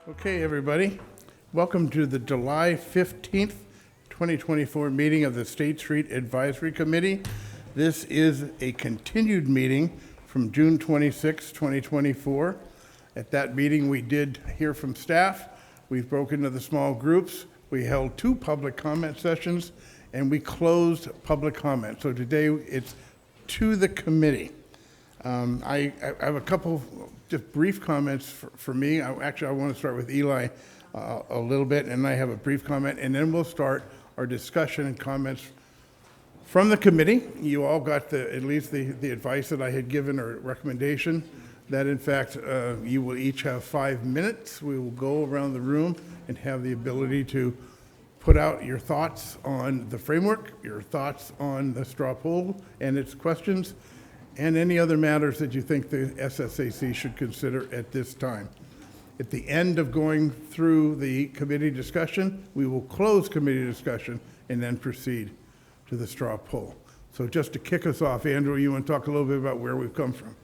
Okay, everybody. Welcome to the July 15th, 2024 meeting of the State Street Advisory Committee. This is a continued meeting from June 26, 2024. At that meeting, we did hear from staff. We've broken into the small groups. We held 2 public comment sessions, and we closed public comment. So today, it's to the committee. I have a couple just brief comments for me. I want to start with Eli a little bit, and I have a brief comment, and then we'll start our discussion and comments from the committee. You all got at least the advice that I had given or recommendation that, in fact, you will each have 5 minutes. We will go around the room and have the ability to put out your thoughts on the framework, your thoughts on the straw poll and its questions, and any other matters that you think the SSAC should consider at this time. At the end of going through the committee discussion, we will close committee discussion and then proceed to the straw poll. So just to kick us off, Andrew, you want to talk a little bit about where we've come from?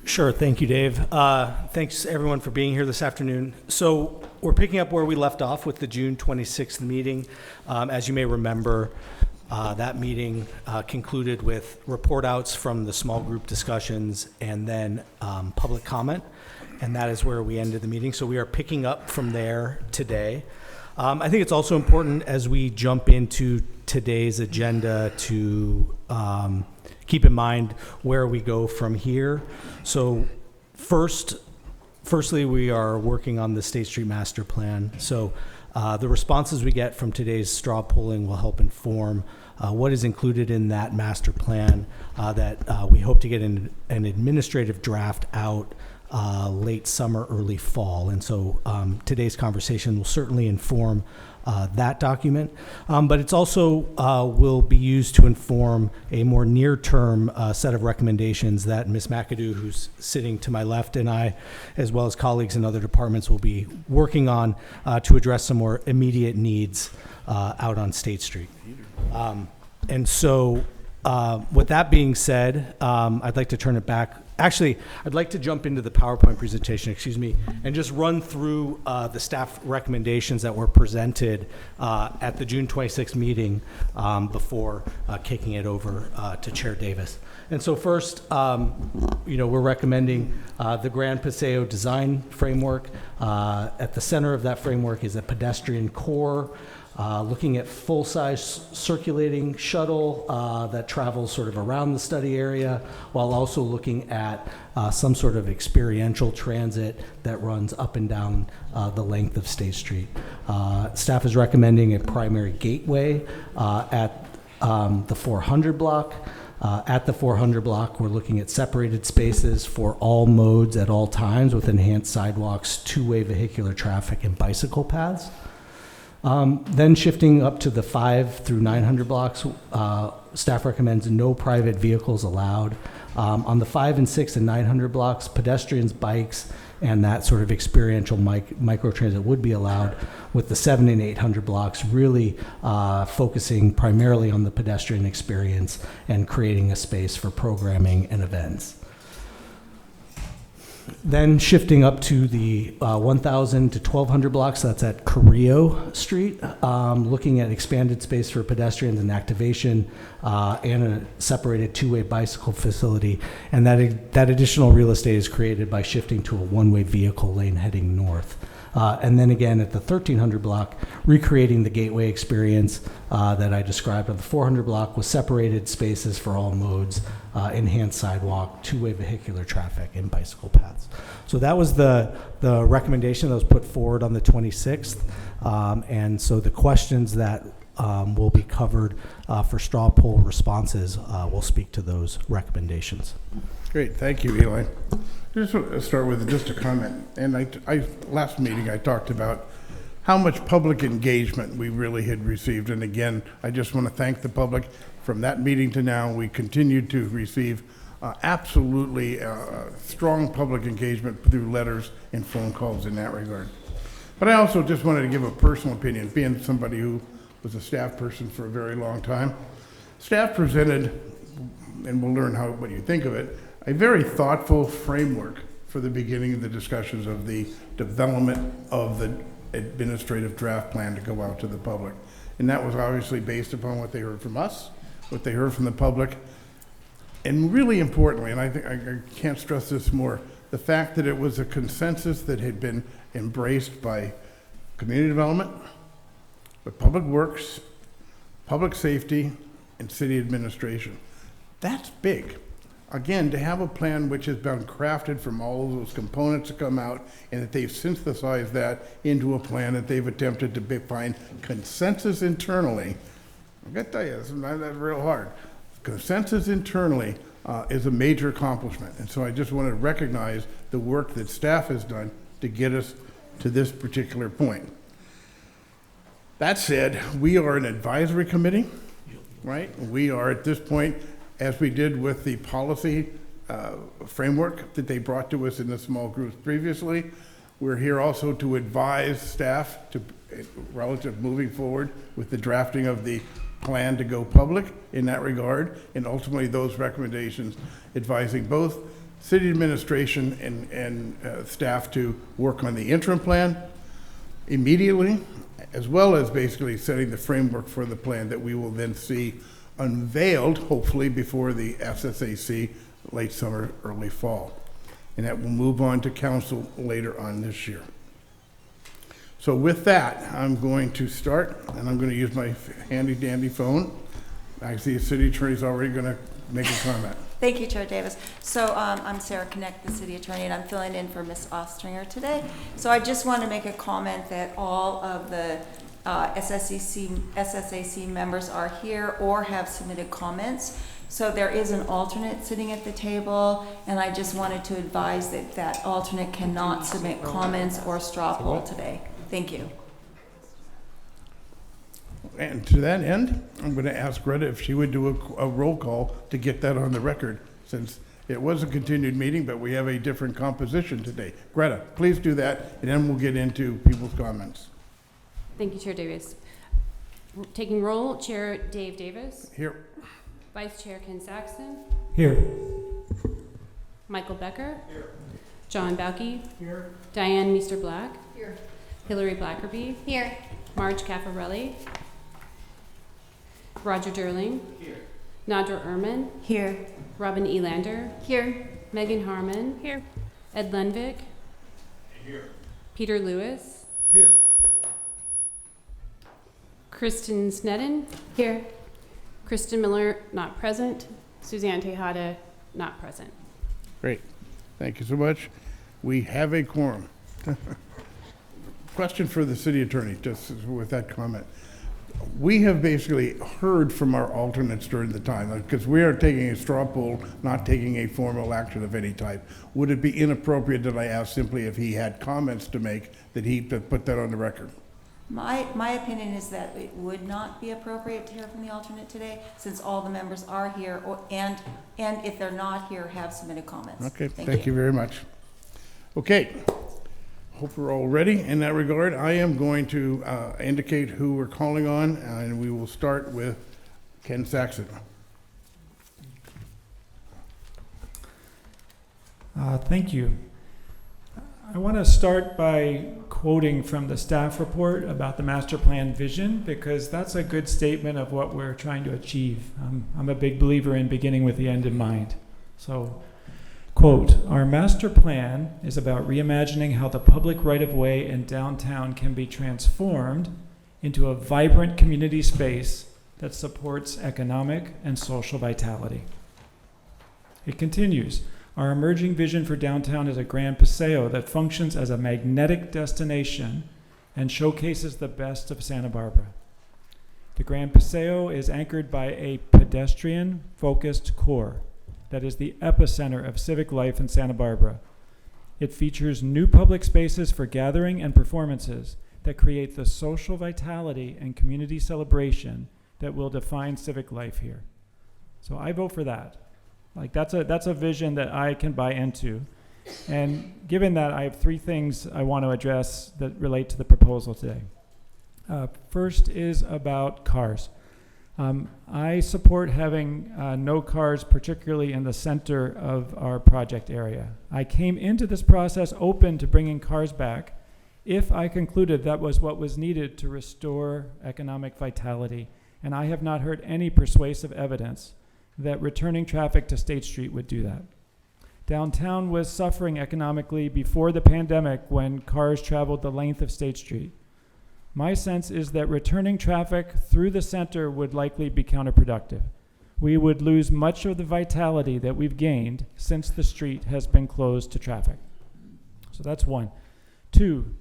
Sure. Thank you, Dave. Thanks, everyone, for being here this afternoon. So we're picking up where we left off with the June 26th meeting. As you may remember, that meeting concluded with report outs from the small group discussions and then public comment, and that is where we ended the meeting. So we are picking up from there today. I think it's also important as we jump into today's agenda to keep in mind where we go from here. So firstly, we are working on the State Street Master Plan. So the responses we get from today's straw polling will help inform what is included in that master plan that we hope to get an administrative draft out late summer, early fall. And so today's conversation will certainly inform that document, but it's also will be used to inform a more near-term set of recommendations that Ms. McAdoo, who's sitting to my left, and I, as well as colleagues in other departments, will be working on to address some more immediate needs out on State Street. And so with that being said, I'd like to turn it back. Actually, I'd like to jump into the PowerPoint presentation, and just run through the staff recommendations that were presented at the June 26th meeting before kicking it over to Chair Davis. And so first, we're recommending the Grand Paseo design framework. At the center of that framework is a pedestrian core, looking at full-size circulating shuttle that travels sort of around the study area, while also looking at some sort of experiential transit that runs up and down the length of State Street. Staff is recommending a primary gateway at the 400 block. At the 400 block, we're looking at separated spaces for all modes at all times with enhanced sidewalks, two-way vehicular traffic, and bicycle paths. Then shifting up to the 5 through 900 blocks, staff recommends no private vehicles allowed. On the 5 and 6 and 900 blocks, pedestrians, bikes, and that sort of experiential microtransit would be allowed, with the 7 and 800 blocks really focusing primarily on the pedestrian experience and creating a space for programming and events. Then shifting up to the 1,000 to 1,200 blocks, that's at Carrillo Street, looking at expanded space for pedestrians and activation, and a separated two-way bicycle facility. And that additional real estate is created by shifting to a one-way vehicle lane heading north. And then again at the 1,300 block, recreating the gateway experience that I described on the 400 block with separated spaces for all modes, enhanced sidewalk, two-way vehicular traffic, and bicycle paths. So that was the recommendation that was put forward on the 26th. And so the questions that will be covered for straw poll responses will speak to those recommendations. Great, thank you, Eli. I just want to start with just a comment. And last meeting I talked about how much public engagement we really had received. And again, I just want to thank the public. From that meeting to now, we continued to receive absolutely strong public engagement through letters and phone calls in that regard. But I also just wanted to give a personal opinion, being somebody who was a staff person for a very long time. Staff presented, and we'll learn what you think of it, a very thoughtful framework for the beginning of the discussions of the development of the administrative draft plan to go out to the public. And that was obviously based upon what they heard from us, what they heard from the public, and really importantly, and I think I can't stress this more, the fact that it was a consensus that had been embraced by community development, by public works, public safety, and city administration. That's big. Again, to have a plan which has been crafted from all of those components to come out, and that they've synthesized that into a plan that they've attempted to find consensus internally. I gotta tell you, that's real hard. Consensus internally is a major accomplishment. And so I just want to recognize the work that staff has done to get us to this particular point. That said, we are an advisory committee, right? We are at this point, as we did with the policy framework that they brought to us in the small groups previously. We're here also to advise staff relative moving forward with the drafting of the plan to go public in that regard, and ultimately those recommendations advising both city administration and staff to work on the interim plan immediately, as well as basically setting the framework for the plan that we will then see unveiled, hopefully before the SSAC late summer, early fall. And that will move on to council later on this year. So with that, I'm going to start, and I'm going to use my handy dandy phone. I see the city attorney's already going to make a comment. Thank you, Chair Davis. So I'm Sarah Connect, the city attorney, and I'm filling in for Ms. Ostringer today. So I just want to make a comment that all of the SSAC members are here or have submitted comments. So there is an alternate sitting at the table, and I just wanted to advise that that alternate cannot submit comments or straw poll today. Thank you. And to that end, I'm going to ask Greta if she would do a roll call to get that on the record, since it was a continued meeting, but we have a different composition today. Greta, please do that, and then we'll get into people's comments. Thank you, Chair Davis. Taking roll, Chair Dave Davis. Here. Vice Chair Ken Saxon. Here. Michael Becker. Here. John Bauke. Here. Diane Meester Black. Here. Hillary Blackerby. Here. Marge Caffarelli. Roger Durling. Here. Nadra Ehrman. Here. Robin Elander. Here. Megan Harmon. Here. Ed Lenvik. Here. Peter Lewis. Here. Kristen Sneddon. Here. Kristen Miller, not present. Suzanne Tejada, not present. Great. Thank you so much. We have a quorum. Question for the city attorney, just with that comment. We have basically heard from our alternates during the time, because we are taking a straw poll, not taking a formal action of any type. Would it be inappropriate that I ask simply if he had comments to make, that he put that on the record? My opinion is that it would not be appropriate to hear from the alternate today, since all the members are here, and if they're not here, have submitted comments. Okay, thank you very much. Okay, hope we're all ready in that regard. I am going to indicate who we're calling on, and we will start with Ken Saxon. Thank you. I want to start by quoting from the staff report about the master plan vision, because that's a good statement of what we're trying to achieve. I'm a big believer in beginning with the end in mind. So, quote, "Our master plan is about reimagining how the public right-of-way in downtown can be transformed into a vibrant community space that supports economic and social vitality." It continues, "Our emerging vision for downtown is a grand paseo that functions as a magnetic destination and showcases the best of Santa Barbara. The Grand Paseo is anchored by a pedestrian-focused core that is the epicenter of civic life in Santa Barbara. It features new public spaces for gathering and performances that create the social vitality and community celebration that will define civic life here." So I vote for that. Like that's a vision that I can buy into. And given that, I have three things I want to address that relate to the proposal today. First is about cars. I support having no cars, particularly in the center of our project area. I came into this process open to bringing cars back if I concluded that was what was needed to restore economic vitality, and I have not heard any persuasive evidence that returning traffic to State Street would do that. Downtown was suffering economically before the pandemic when cars traveled the length of State Street. My sense is that returning traffic through the center would likely be counterproductive. We would lose much of the vitality that we've gained since the street has been closed to traffic. So that's one. Two,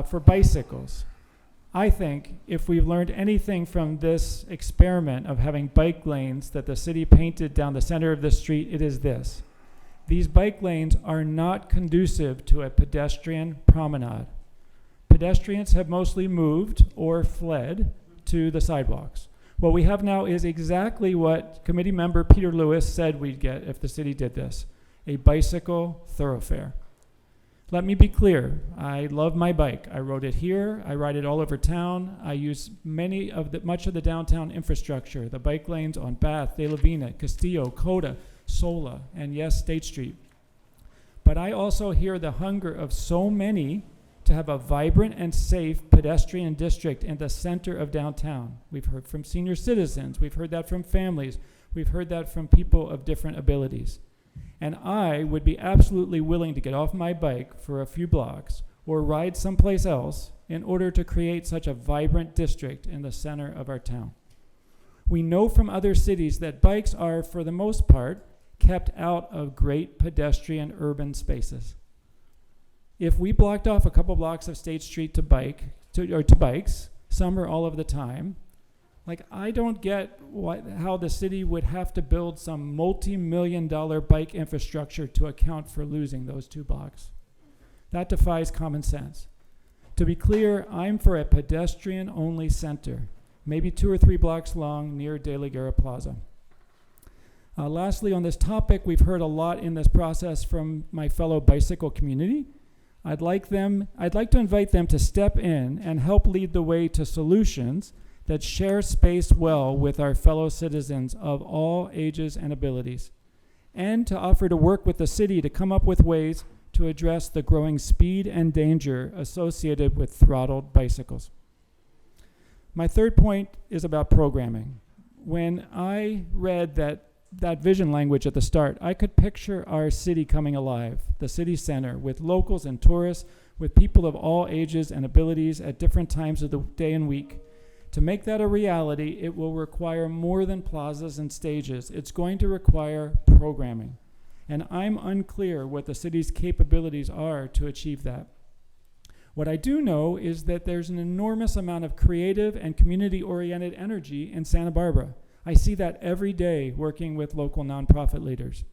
for bicycles, I think if we've learned anything from this experiment of having bike lanes that the city painted down the center of the street, it is this. These bike lanes are not conducive to a pedestrian promenade. Pedestrians have mostly moved or fled to the sidewalks. What we have now is exactly what committee member Peter Lewis said we'd get if the city did this, a bicycle thoroughfare. Let me be clear, I love my bike. I rode it here, I ride it all over town. I use much of the downtown infrastructure, the bike lanes on Bath, De La Vina, Castillo, Coda, Sola, and yes, State Street. But I also hear the hunger of so many to have a vibrant and safe pedestrian district in the center of downtown. We've heard from senior citizens, we've heard that from families, we've heard that from people of different abilities. And I would be absolutely willing to get off my bike for a few blocks or ride someplace else in order to create such a vibrant district in the center of our town. We know from other cities that bikes are, for the most part, kept out of great pedestrian urban spaces. If we blocked off a couple blocks of State Street to bikes, some or all of the time, I don't get how the city would have to build some multi-million-dollar bike infrastructure to account for losing those 2 blocks. That defies common sense. To be clear, I'm for a pedestrian-only center, maybe 2 or 3 blocks long near De La Guerra Plaza. Lastly, on this topic, we've heard a lot in this process from my fellow bicycle community. I'd like to invite them to step in and help lead the way to solutions that share space well with our fellow citizens of all ages and abilities, and to offer to work with the city to come up with ways to address the growing speed and danger associated with throttled bicycles. My third point is about programming. When I read that vision language at the start, I could picture our city coming alive, the city center, with locals and tourists, with people of all ages and abilities at different times of the day and week. To make that a reality, it will require more than plazas and stages. It's going to require programming. And I'm unclear what the city's capabilities are to achieve that. What I do know is that there's an enormous amount of creative and community-oriented energy in Santa Barbara. I see that every day working with local nonprofit leaders.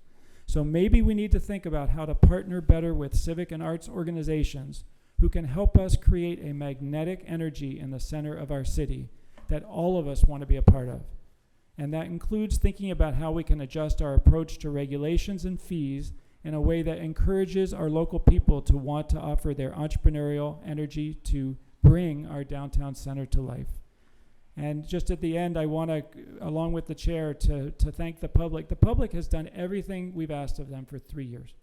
So maybe we need to think about how to partner better with civic and arts organizations who can help us create a magnetic energy in the center of our city that all of us want to be a part of. And that includes thinking about how we can adjust our approach to regulations and fees in a way that encourages our local people to want to offer their entrepreneurial energy to bring our downtown center to life. And just at the end, I want to, along with the chair, to thank the public. The public has done everything we've asked of them for 3 years.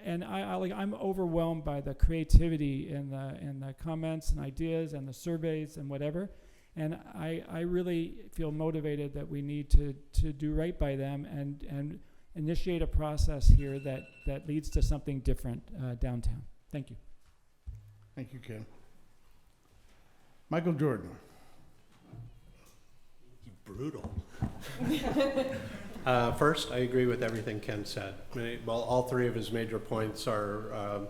And I'm overwhelmed by the creativity in the comments and ideas and the surveys and whatever. And I really feel motivated that we need to do right by them and initiate a process here that leads to something different downtown. Thank you. Thank you, Ken. Michael Jordan. Brutal. First, I agree with everything Ken said. All 3 of his major points are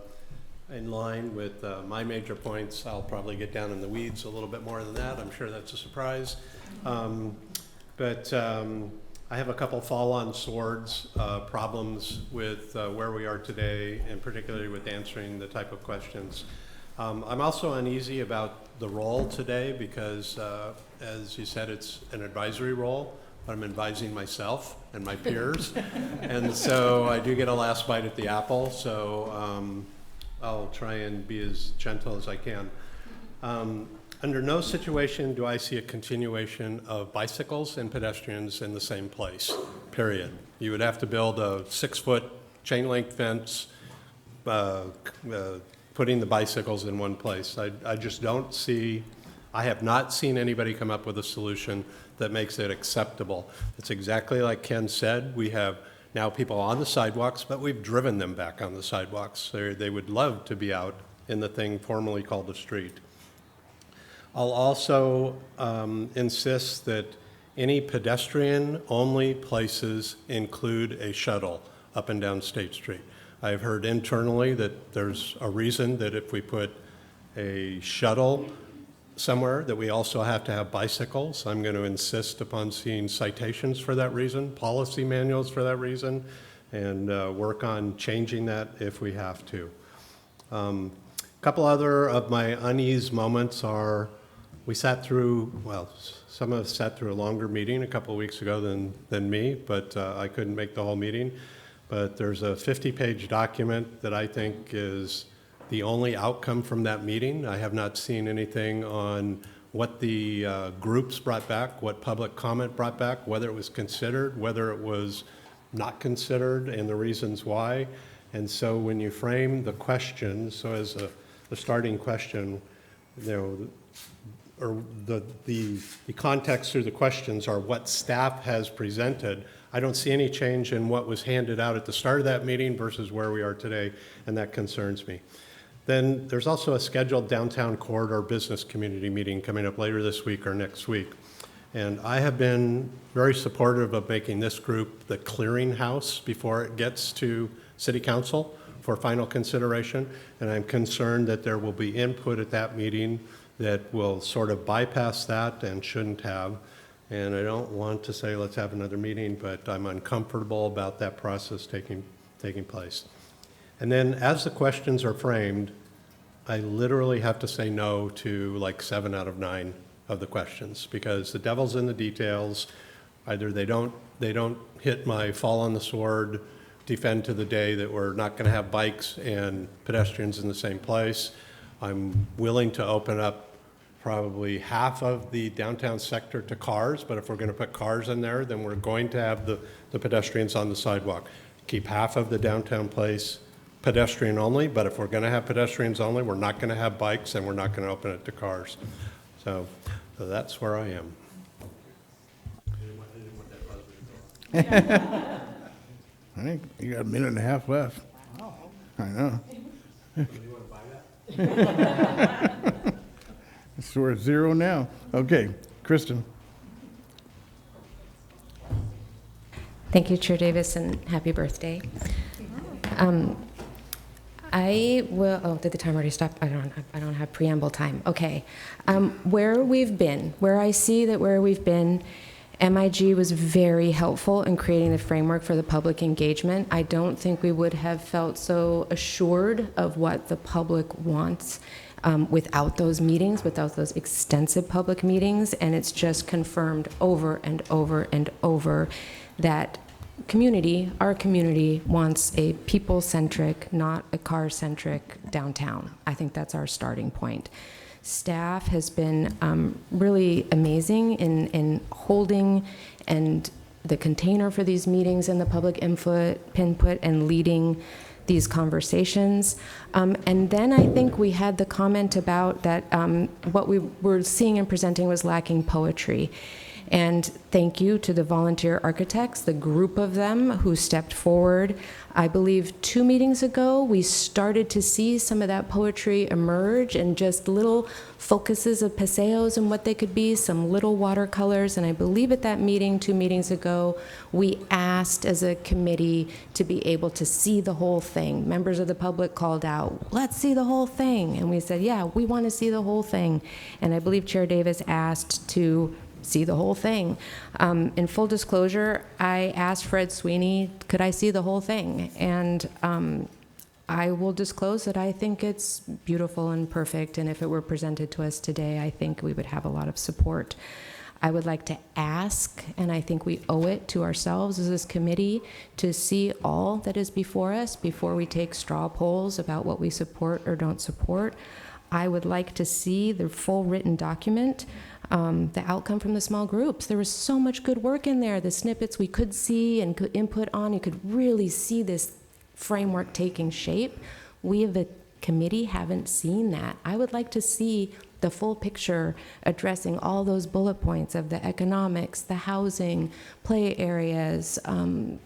in line with my major points. I'll probably get down in the weeds a little bit more than that. I'm sure that's a surprise. But I have a couple fall-on swords problems with where we are today, and particularly with answering the type of questions. I'm also uneasy about the role today because, as you said, it's an advisory role, but I'm advising myself and my peers. And so I do get a last bite at the apple, so I'll try and be as gentle as I can. Under no situation do I see a continuation of bicycles and pedestrians in the same place, period. You would have to build a 6-foot chain link fence, putting the bicycles in one place. I just don't see, I have not seen anybody come up with a solution that makes it acceptable. It's exactly like Ken said, we have now people on the sidewalks, but we've driven them back on the sidewalks. They would love to be out in the thing formerly called the street. I'll also insist that any pedestrian-only places include a shuttle up and down State Street. I've heard internally that there's a reason that if we put a shuttle somewhere, that we also have to have bicycles. I'm going to insist upon seeing citations for that reason, policy manuals for that reason, and work on changing that if we have to. A couple other of my unease moments are, we sat through, well, some of us sat through a longer meeting a couple of weeks ago than me, but I couldn't make the whole meeting. But there's a 50-page document that I think is the only outcome from that meeting. I have not seen anything on what the groups brought back, what public comment brought back, whether it was considered, whether it was not considered, and the reasons why. And so when you frame the questions, so as a starting question, you know, or the context through the questions are what staff has presented. I don't see any change in what was handed out at the start of that meeting versus where we are today, and that concerns me. Then there's also a scheduled downtown corridor business community meeting coming up later this week or next week. And I have been very supportive of making this group the clearinghouse before it gets to City Council for final consideration. And I'm concerned that there will be input at that meeting that will sort of bypass that and shouldn't have. And I don't want to say let's have another meeting, but I'm uncomfortable about that process taking place. And then as the questions are framed, I literally have to say no to like 7 out of 9 of the questions because the devil's in the details. Either they don't hit my fall on the sword, defend to the day that we're not going to have bikes and pedestrians in the same place. I'm willing to open up probably half of the downtown sector to cars, but if we're going to put cars in there, then we're going to have the pedestrians on the sidewalk. Keep half of the downtown place pedestrian only, but if we're going to have pedestrians only, we're not going to have bikes and we're not going to open it to cars. So that's where I am. I think you got a minute and a half left. I know. So we're at 0 now. Okay, Kristen. Thank you, Chair Davis, and happy birthday. I will, oh, did the time already stop? I don't have preamble time. Okay. Where we've been, where I see that where we've been, MIG was very helpful in creating the framework for the public engagement. I don't think we would have felt so assured of what the public wants without those meetings, without those extensive public meetings, and it's just confirmed over and over and over that our community wants a people-centric, not a car-centric downtown. I think that's our starting point. Staff has been really amazing in holding and the container for these meetings and the public input and leading these conversations. And then I think we had the comment about that what we were seeing and presenting was lacking poetry. And thank you to the volunteer architects, the group of them who stepped forward. I believe 2 meetings ago, we started to see some of that poetry emerge and just little focuses of paseos and what they could be, some little watercolors. And I believe at that meeting 2 meetings ago, we asked as a committee to be able to see the whole thing. Members of the public called out, let's see the whole thing. And we said, yeah, we want to see the whole thing. And I believe Chair Davis asked to see the whole thing. In full disclosure, I asked Fred Sweeney, could I see the whole thing? And I will disclose that I think it's beautiful and perfect, and if it were presented to us today, I think we would have a lot of support. I would like to ask, and I think we owe it to ourselves as this committee, to see all that is before us before we take straw polls about what we support or don't support. I would like to see the full written document, the outcome from the small groups. There was so much good work in there. The snippets we could see and could input on, you could really see this framework taking shape. We of the committee haven't seen that. I would like to see the full picture addressing all those bullet points of the economics, the housing, play areas,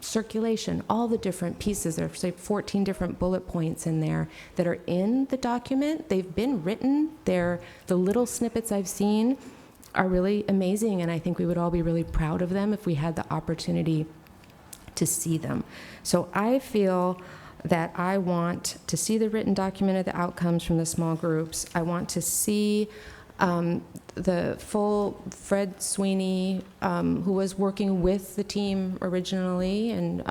circulation, all the different pieces. There are, say, 14 different bullet points in there that are in the document. They've been written. The little snippets I've seen are really amazing, and I think we would all be really proud of them if we had the opportunity to see them. So I feel that I want to see the written document of the outcomes from the small groups. I want to see the full Fred Sweeney, who was working with the team originally and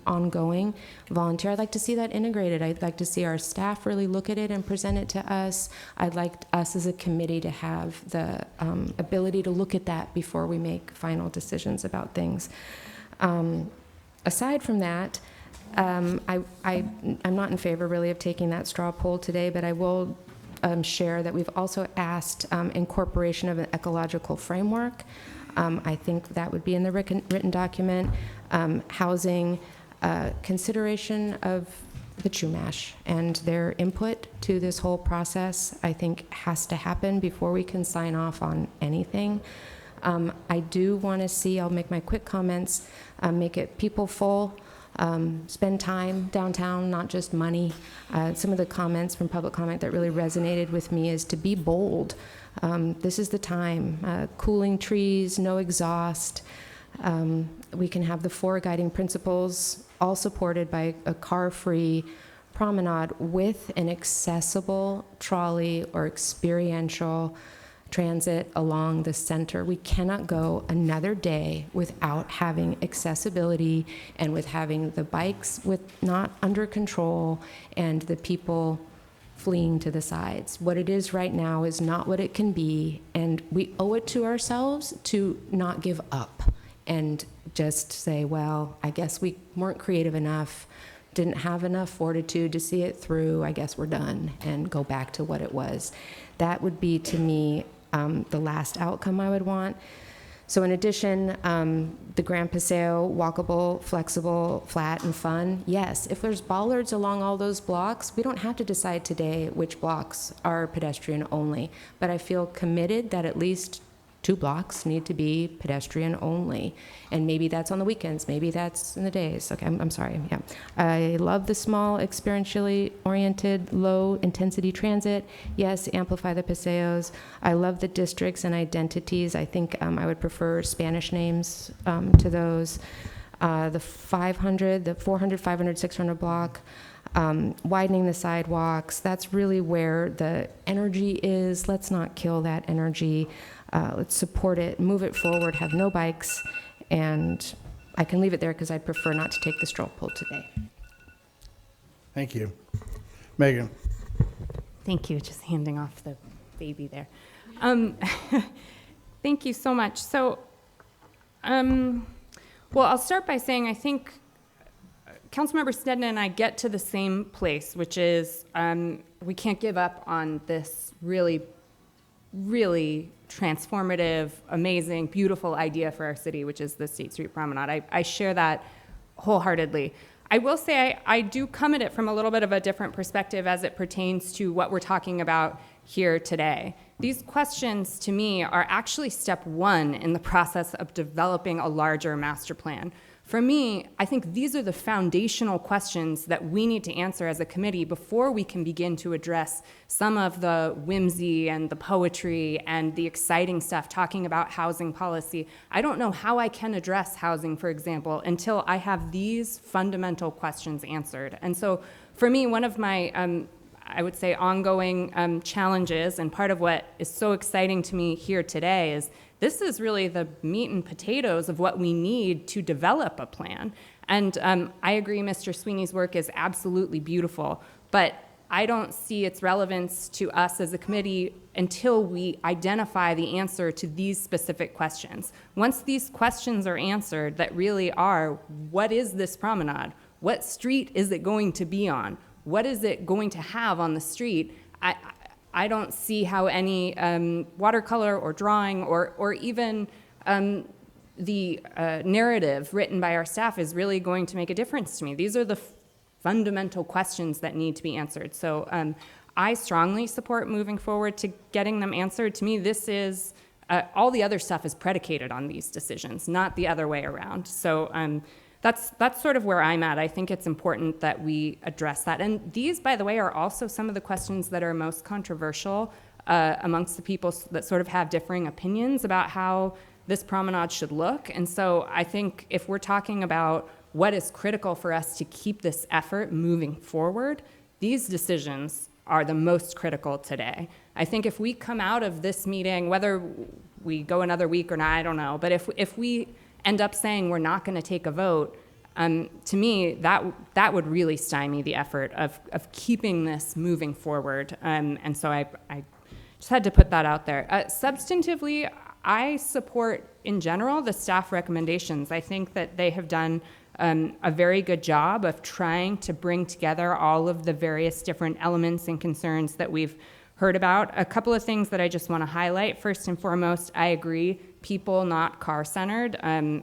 ongoing, volunteer. I'd like to see that integrated. I'd like to see our staff really look at it and present it to us. I'd like us as a committee to have the ability to look at that before we make final decisions about things. Aside from that, I'm not in favor really of taking that straw poll today, but I will share that we've also asked incorporation of an ecological framework. I think that would be in the written document. Housing, consideration of the Chumash and their input to this whole process, I think has to happen before we can sign off on anything. I do want to see, I'll make my quick comments, make it people-full. Spend time downtown, not just money. Some of the comments from public comment that really resonated with me is to be bold. This is the time. Cooling trees, no exhaust. We can have the 4 guiding principles, all supported by a car-free promenade with an accessible trolley or experiential transit along the center. We cannot go another day without having accessibility and with having the bikes not under control and the people fleeing to the sides. What it is right now is not what it can be, and we owe it to ourselves to not give up and just say, well, I guess we weren't creative enough, didn't have enough fortitude to see it through, I guess we're done, and go back to what it was. That would be, to me, the last outcome I would want. So in addition, the Grand Paseo, walkable, flexible, flat, and fun. Yes, if there's bollards along all those blocks, we don't have to decide today which blocks are pedestrian only. But I feel committed that at least 2 blocks need to be pedestrian only. And maybe that's on the weekends, maybe that's in the days. Okay, I'm sorry, yeah. I love the small, experientially oriented, low intensity transit. Yes, amplify the paseos. I love the districts and identities. I think I would prefer Spanish names to those. The 400, 500, 600 block, widening the sidewalks. That's really where the energy is. Let's not kill that energy. Let's support it, move it forward, have no bikes, and I can leave it there because I'd prefer not to take the straw poll today. Thank you. Megan. Thank you. Just handing off the baby there. Thank you so much. So, well, I'll start by saying I think Councilmember Snedden and I get to the same place, which is we can't give up on this really transformative, amazing, beautiful idea for our city, which is the State Street Promenade. I share that wholeheartedly. I will say I do come at it from a little bit of a different perspective as it pertains to what we're talking about here today. These questions, to me, are actually step 1 in the process of developing a larger master plan. For me, I think these are the foundational questions that we need to answer as a committee before we can begin to address some of the whimsy and the poetry and the exciting stuff talking about housing policy. I don't know how I can address housing, for example, until I have these fundamental questions answered. And so for me, one of my, I would say, ongoing challenges, and part of what is so exciting to me here today is this is really the meat and potatoes of what we need to develop a plan. And I agree Mr. Sweeney's work is absolutely beautiful, but I don't see its relevance to us as a committee until we identify the answer to these specific questions. Once these questions are answered that really are, what is this promenade? What street is it going to be on? What is it going to have on the street? I don't see how any watercolor or drawing or even the narrative written by our staff is really going to make a difference to me. These are the fundamental questions that need to be answered. So I strongly support moving forward to getting them answered. To me, this is, all the other stuff is predicated on these decisions, not the other way around. So that's sort of where I'm at. I think it's important that we address that. And these, by the way, are also some of the questions that are most controversial amongst the people that sort of have differing opinions about how this promenade should look. And so I think if we're talking about what is critical for us to keep this effort moving forward, these decisions are the most critical today. I think if we come out of this meeting, whether we go another week or not, I don't know, but if we end up saying we're not going to take a vote, to me, that would really stymie the effort of keeping this moving forward. And so I just had to put that out there. Substantively, I support, in general, the staff recommendations. I think that they have done a very good job of trying to bring together all of the various different elements and concerns that we've heard about. A couple of things that I just want to highlight. First and foremost, I agree, people, not car-centered,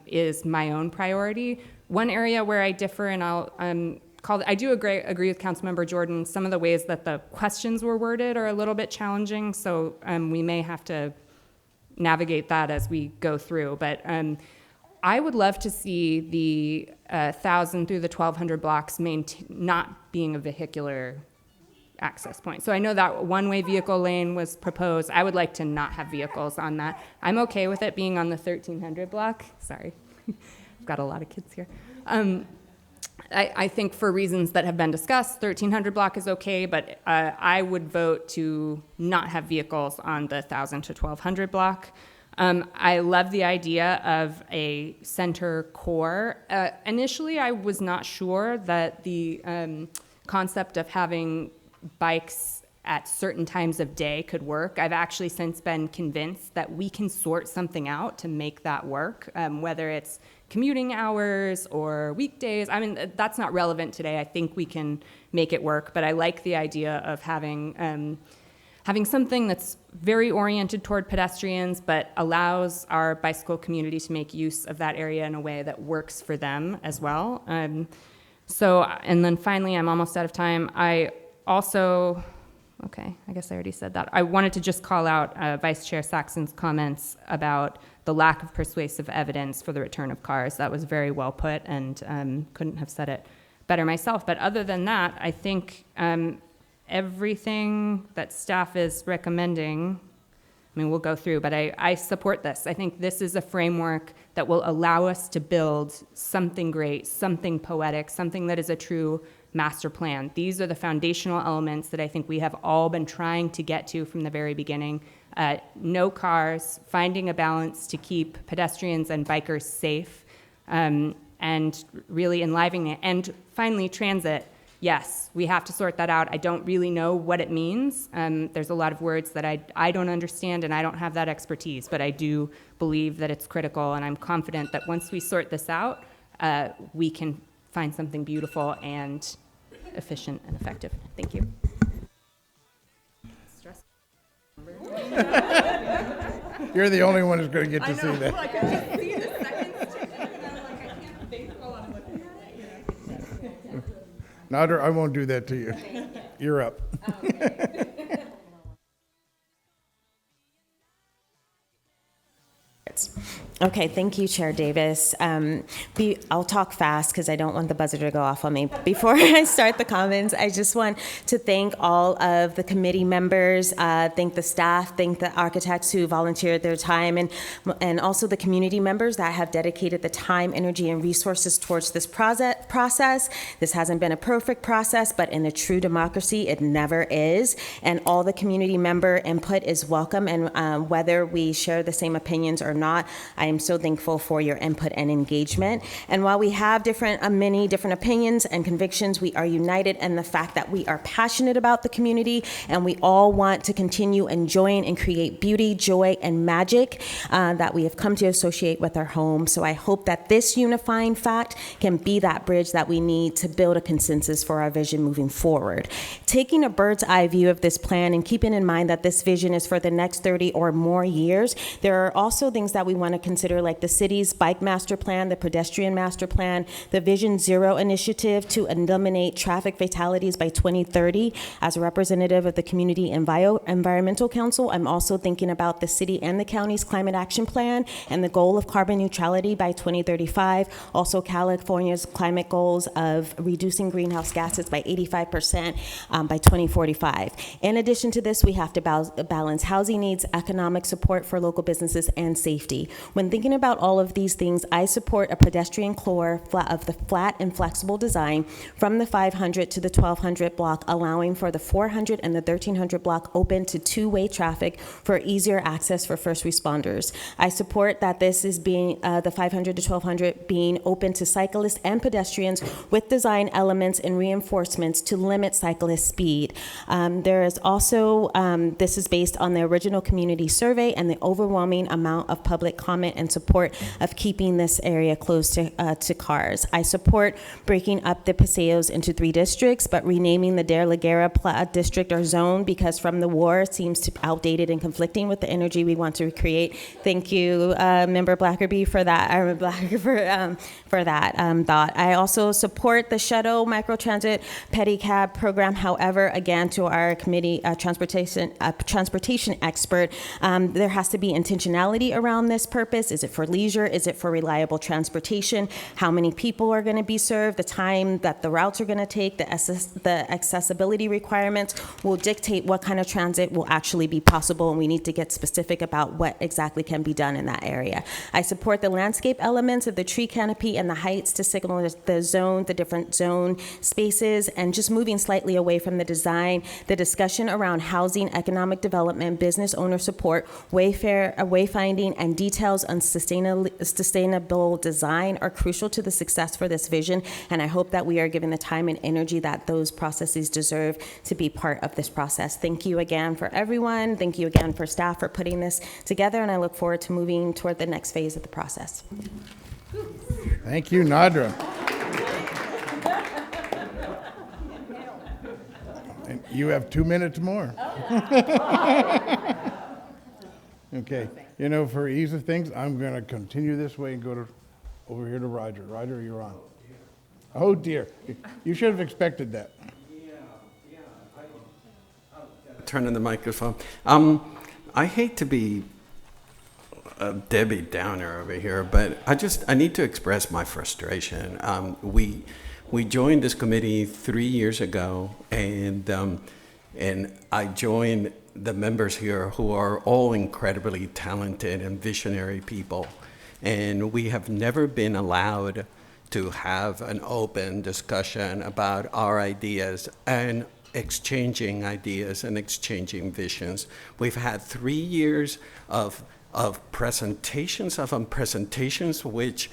is my own priority. One area where I differ, and I do agree with Councilmember Jordan, some of the ways that the questions were worded are a little bit challenging, so we may have to navigate that as we go through. But I would love to see the 1,000 through the 1,200 blocks not being a vehicular access point. So I know that one-way vehicle lane was proposed. I would like to not have vehicles on that. I'm okay with it being on the 1,300 block. Sorry, I've got a lot of kids here. I think for reasons that have been discussed, 1,300 block is okay, but I would vote to not have vehicles on the 1,000 to 1,200 block. I love the idea of a center core. Initially, I was not sure that the concept of having bikes at certain times of day could work. I've actually since been convinced that we can sort something out to make that work, whether it's commuting hours or weekdays. I mean, that's not relevant today. I think we can make it work, but I like the idea of having something that's very oriented toward pedestrians, but allows our bicycle community to make use of that area in a way that works for them as well. And then finally, I'm almost out of time. Okay, I guess I already said that. I wanted to just call out Vice Chair Saxon's comments about the lack of persuasive evidence for the return of cars. That was very well put, and couldn't have said it better myself. But other than that, I think everything that staff is recommending, I mean, we'll go through, but I support this. I think this is a framework that will allow us to build something great, something poetic, something that is a true master plan. These are the foundational elements that I think we have all been trying to get to from the very beginning. No cars, finding a balance to keep pedestrians and bikers safe, and really enlivening it. And finally, transit. Yes, we have to sort that out. I don't really know what it means. There's a lot of words that I don't understand, and I don't have that expertise, but I do believe that it's critical, and I'm confident that once we sort this out, we can find something beautiful and efficient and effective. Thank you. You're the only one who's going to get to see that. I can just see the seconds tick, and I'm like, I can't think while I'm looking at it. Nader, I won't do that to you. You're up. Okay, thank you, Chair Davis. I'll talk fast because I don't want the buzzer to go off on me. Before I start the comments, I just want to thank all of the committee members, thank the staff, thank the architects who volunteered their time, and also the community members that have dedicated the time, energy, and resources towards this process. This hasn't been a perfect process, but in a true democracy, it never is. And all the community member input is welcome, and whether we share the same opinions or not, I am so thankful for your input and engagement. And while we have many different opinions and convictions, we are united in the fact that we are passionate about the community, and we all want to continue enjoying and create beauty, joy, and magic that we have come to associate with our home. So I hope that this unifying fact can be that bridge that we need to build a consensus for our vision moving forward. Taking a bird's eye view of this plan and keeping in mind that this vision is for the next 30 or more years, there are also things that we want to consider, like the city's bike master plan, the pedestrian master plan, the Vision Zero initiative to eliminate traffic fatalities by 2030. As a representative of the Community Environmental Council, I'm also thinking about the city and the county's climate action plan and the goal of carbon neutrality by 2035. Also, California's climate goals of reducing greenhouse gases by 85% by 2045. In addition to this, we have to balance housing needs, economic support for local businesses, and safety. When thinking about all of these things, I support a pedestrian core of the flat and flexible design from the 500 to the 1200 block, allowing for the 400 and the 1300 block open to two-way traffic for easier access for first responders. I support that this is being the 500 to 1200 being open to cyclists and pedestrians with design elements and reinforcements to limit cyclist speed. There is also, this is based on the original community survey and the overwhelming amount of public comment and support of keeping this area closed to cars. I support breaking up the Paseos into 3 districts, but renaming the De La Guerra district or zone, because from the war it seems to outdated and conflicting with the energy we want to create. Thank you, Member Blackerby, for that. For that thought. I also support the shuttle microtransit pedicab program. However, again, to our committee transportation expert, there has to be intentionality around this purpose. Is it for leisure? Is it for reliable transportation? How many people are going to be served? The time that the routes are going to take, the accessibility requirements will dictate what kind of transit will actually be possible, and we need to get specific about what exactly can be done in that area. I support the landscape elements of the tree canopy and the heights to signal the zone, the different zone spaces, and just moving slightly away from the design. The discussion around housing, economic development, business owner support, wayfinding, and details on sustainable design are crucial to the success for this vision, and I hope that we are given the time and energy that those processes deserve to be part of this process. Thank you again for everyone. Thank you again for staff for putting this together, and I look forward to moving toward the next phase of the process. Thank you, Nadra. And you have 2 minutes more. Okay. You know, for ease of things, I'm going to continue this way and go over here to Roger. Roger, you're on. Oh, dear. You should have expected that. Turn on the microphone. I hate to be a Debbie Downer over here, but I need to express my frustration. We joined this committee 3 years ago, and I joined the members here who are all incredibly talented and visionary people, and we have never been allowed to have an open discussion about our ideas and exchanging ideas and exchanging visions. We've had 3 years of presentations upon presentations, which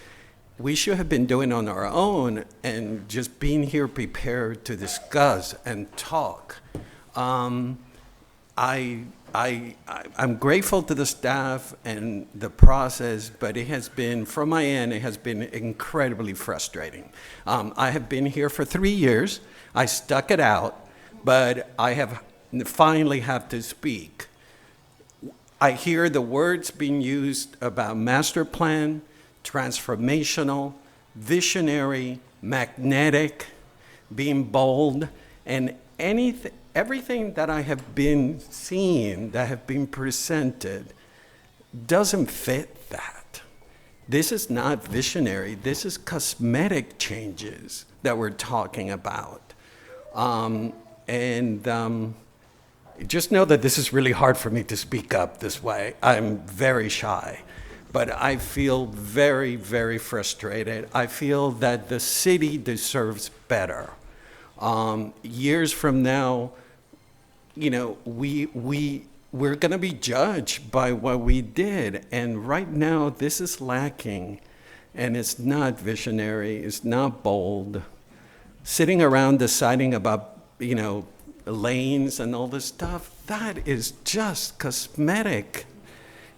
we should have been doing on our own, and just being here prepared to discuss and talk. I'm grateful to the staff and the process, but it has been, from my end, it has been incredibly frustrating. I have been here for 3 years. I stuck it out, but I have finally have to speak. I hear the words being used about master plan, transformational, visionary, magnetic, being bold, and everything that I have been seeing, that have been presented, doesn't fit that. This is not visionary. This is cosmetic changes that we're talking about. Just know that this is really hard for me to speak up this way. I'm very shy, but I feel very, very frustrated. I feel that the city deserves better. Years from now, you know, we we're going to be judged by what we did. And right now, this is lacking. And it's not visionary, it's not bold. Sitting around deciding about, lanes and all this stuff, that is just cosmetic.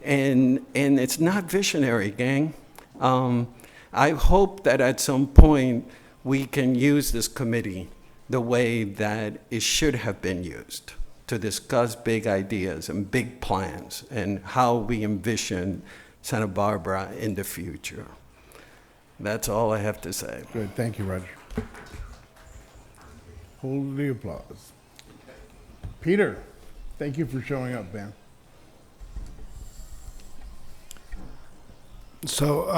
And it's not visionary, gang. I hope that at some point we can use this committee the way that it should have been used, to discuss big ideas and big plans and how we envision Santa Barbara in the future. That's all I have to say. Good, thank you, Roger. Hold the applause. Peter, thank you for showing up, man. So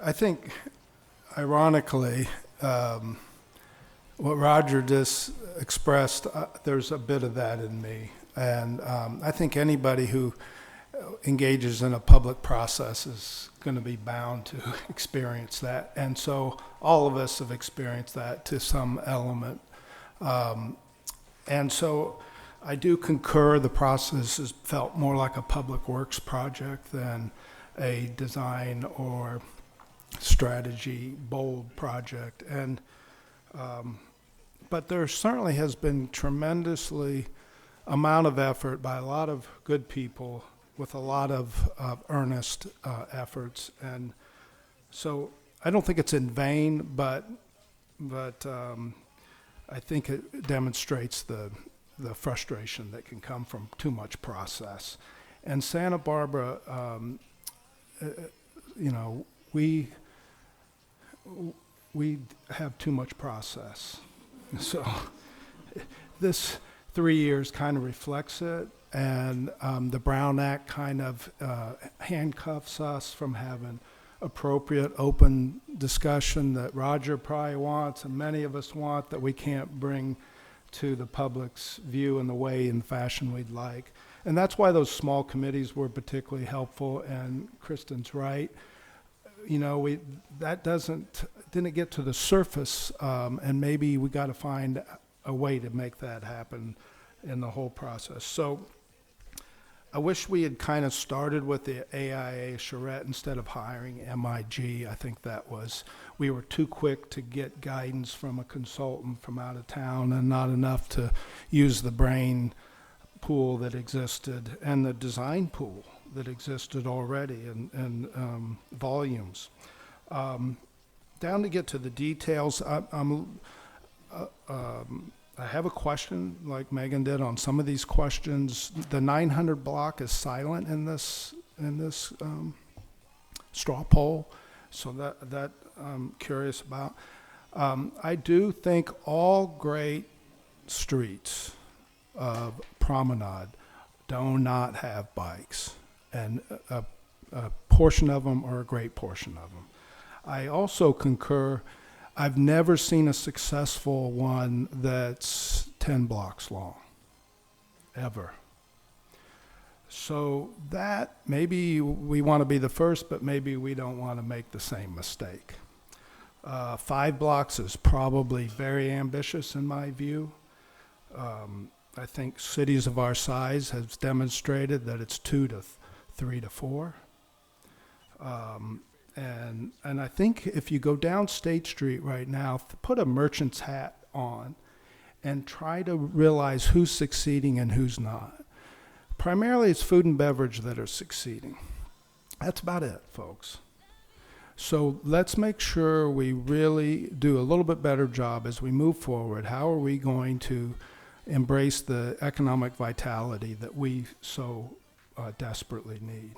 I think, ironically, what Roger just expressed, there's a bit of that in me. And I think anybody who engages in a public process is going to be bound to experience that. And so all of us have experienced that to some element. And so I do concur the process has felt more like a public works project than a design or strategy bold project. And but there certainly has been tremendously amount of effort by a lot of good people with a lot of earnest efforts. And so I don't think it's in vain, but I think it demonstrates the frustration that can come from too much process. And Santa Barbara, we have too much process. So this 3 years kind of reflects it, and the Brown Act kind of handcuffs us from having appropriate open discussion that Roger probably wants and many of us want, that we can't bring to the public's view in the way and fashion we'd like. And that's why those small committees were particularly helpful, and Kristen's right. That didn't get to the surface, and maybe we got to find a way to make that happen in the whole process. So I wish we had kind of started with the AIA charrette instead of hiring MIG. I think we were too quick to get guidance from a consultant from out of town and not enough to use the brain pool that existed and the design pool that existed already and volumes. Down to get to the details, I have a question, like Megan did, on some of these questions. The 900 block is silent in this straw poll, so that I'm curious about. I do think all great streets of Promenade do not have bikes, and a portion of them, or a great portion of them. I also concur. I've never seen a successful one that's 10 blocks long, ever. So that, maybe we want to be the first, but maybe we don't want to make the same mistake. 5 blocks is probably very ambitious in my view. I think cities of our size have demonstrated that it's 2 to 3 to 4. And I think if you go down State Street right now, put a merchant's hat on and try to realize who's succeeding and who's not. Primarily it's food and beverage that are succeeding. That's about it, folks. So let's make sure we really do a little bit better job as we move forward. How are we going to embrace the economic vitality that we so desperately need?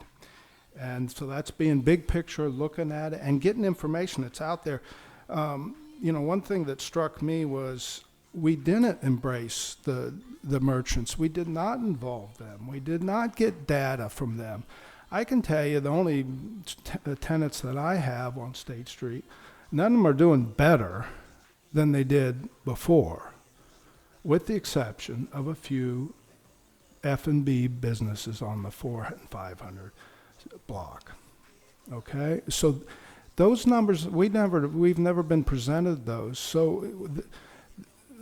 And so that's being big picture, looking at it, and getting information that's out there. One thing that struck me was we didn't embrace the merchants. We did not involve them. We did not get data from them. I can tell you the only tenants that I have on State Street, none of them are doing better than they did before, with the exception of a few F&B businesses on the 400 and 500 block. Okay, so those numbers we've never been presented those. So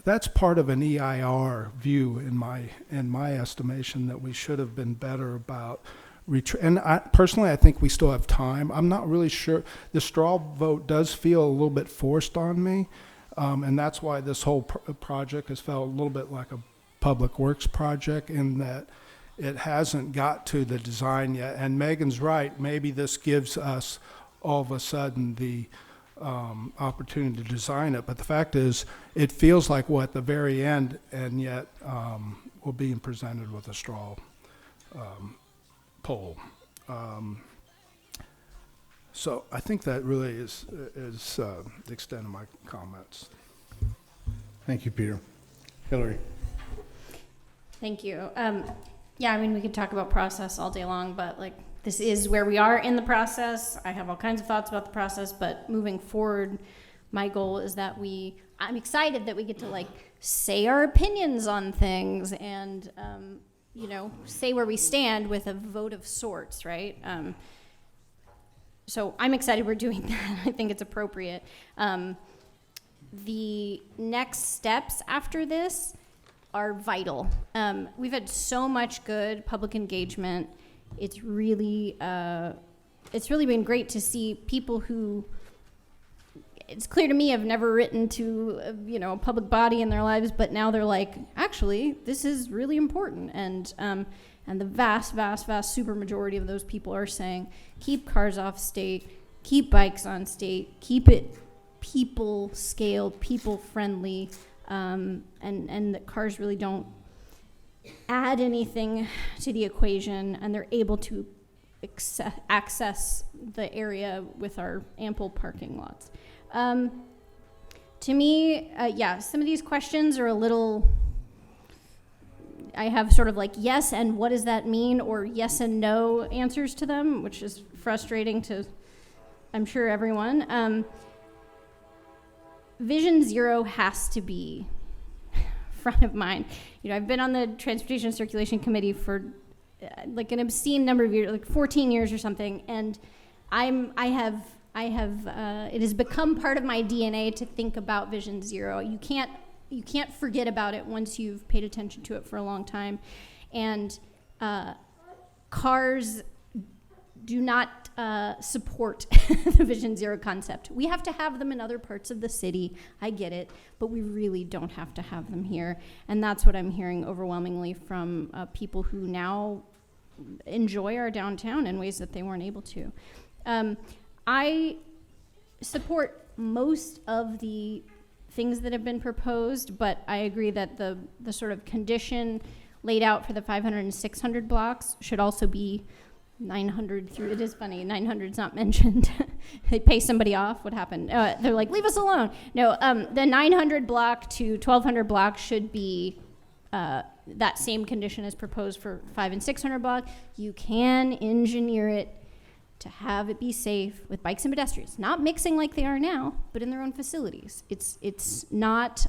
that's part of an EIR view in my estimation, that we should have been better about. And personally, I think we still have time. I'm not really sure. The straw vote does feel a little bit forced on me, and that's why this whole project has felt a little bit like a public works project, in that it hasn't got to the design yet. And Megan's right. Maybe this gives us all of a sudden the opportunity to design it. But the fact is, it feels like we're at the very end, and yet we're being presented with a straw poll. So I think that really is the extent of my comments. Thank you, Peter. Hillary? Thank you. Yeah, I mean, we could talk about process all day long, but like, this is where we are in the process. I have all kinds of thoughts about the process, but moving forward, my goal is that I'm excited that we get to like say our opinions on things and, you know, say where we stand with a vote of sorts, right? So I'm excited we're doing that. I think it's appropriate. The next steps after this are vital. We've had so much good public engagement. It's really been great to see people who, it's clear to me, have never written to a public body in their lives, but now they're like, actually, this is really important. And the vast super majority of those people are saying, keep cars off state, keep bikes on state, keep it people scaled, people friendly, and that cars really don't add anything to the equation, and they're able to access the area with our ample parking lots. To me, some of these questions are a little, I have sort of like yes and what does that mean, or yes and no answers to them, which is frustrating to, I'm sure, everyone. Vision Zero has to be front of mind. I've been on the Transportation Circulation Committee for like an obscene number of years, like 14 years or something, and it has become part of my DNA to think about Vision Zero. You can't forget about it once you've paid attention to it for a long time, and cars do not support the Vision Zero concept. We have to have them in other parts of the city. I get it, but we really don't have to have them here. And that's what I'm hearing overwhelmingly from people who now enjoy our downtown in ways that they weren't able to. I support most of the things that have been proposed, but I agree that the sort of condition laid out for the 500 and 600 blocks should also be 900 through. It is funny, 900's not mentioned. They pay somebody off. What happened? They're like, leave us alone. No, the 900 block to 1200 block should be that same condition as proposed for 500 and 600 block. You can engineer it to have it be safe with bikes and pedestrians, not mixing like they are now, but in their own facilities. It's not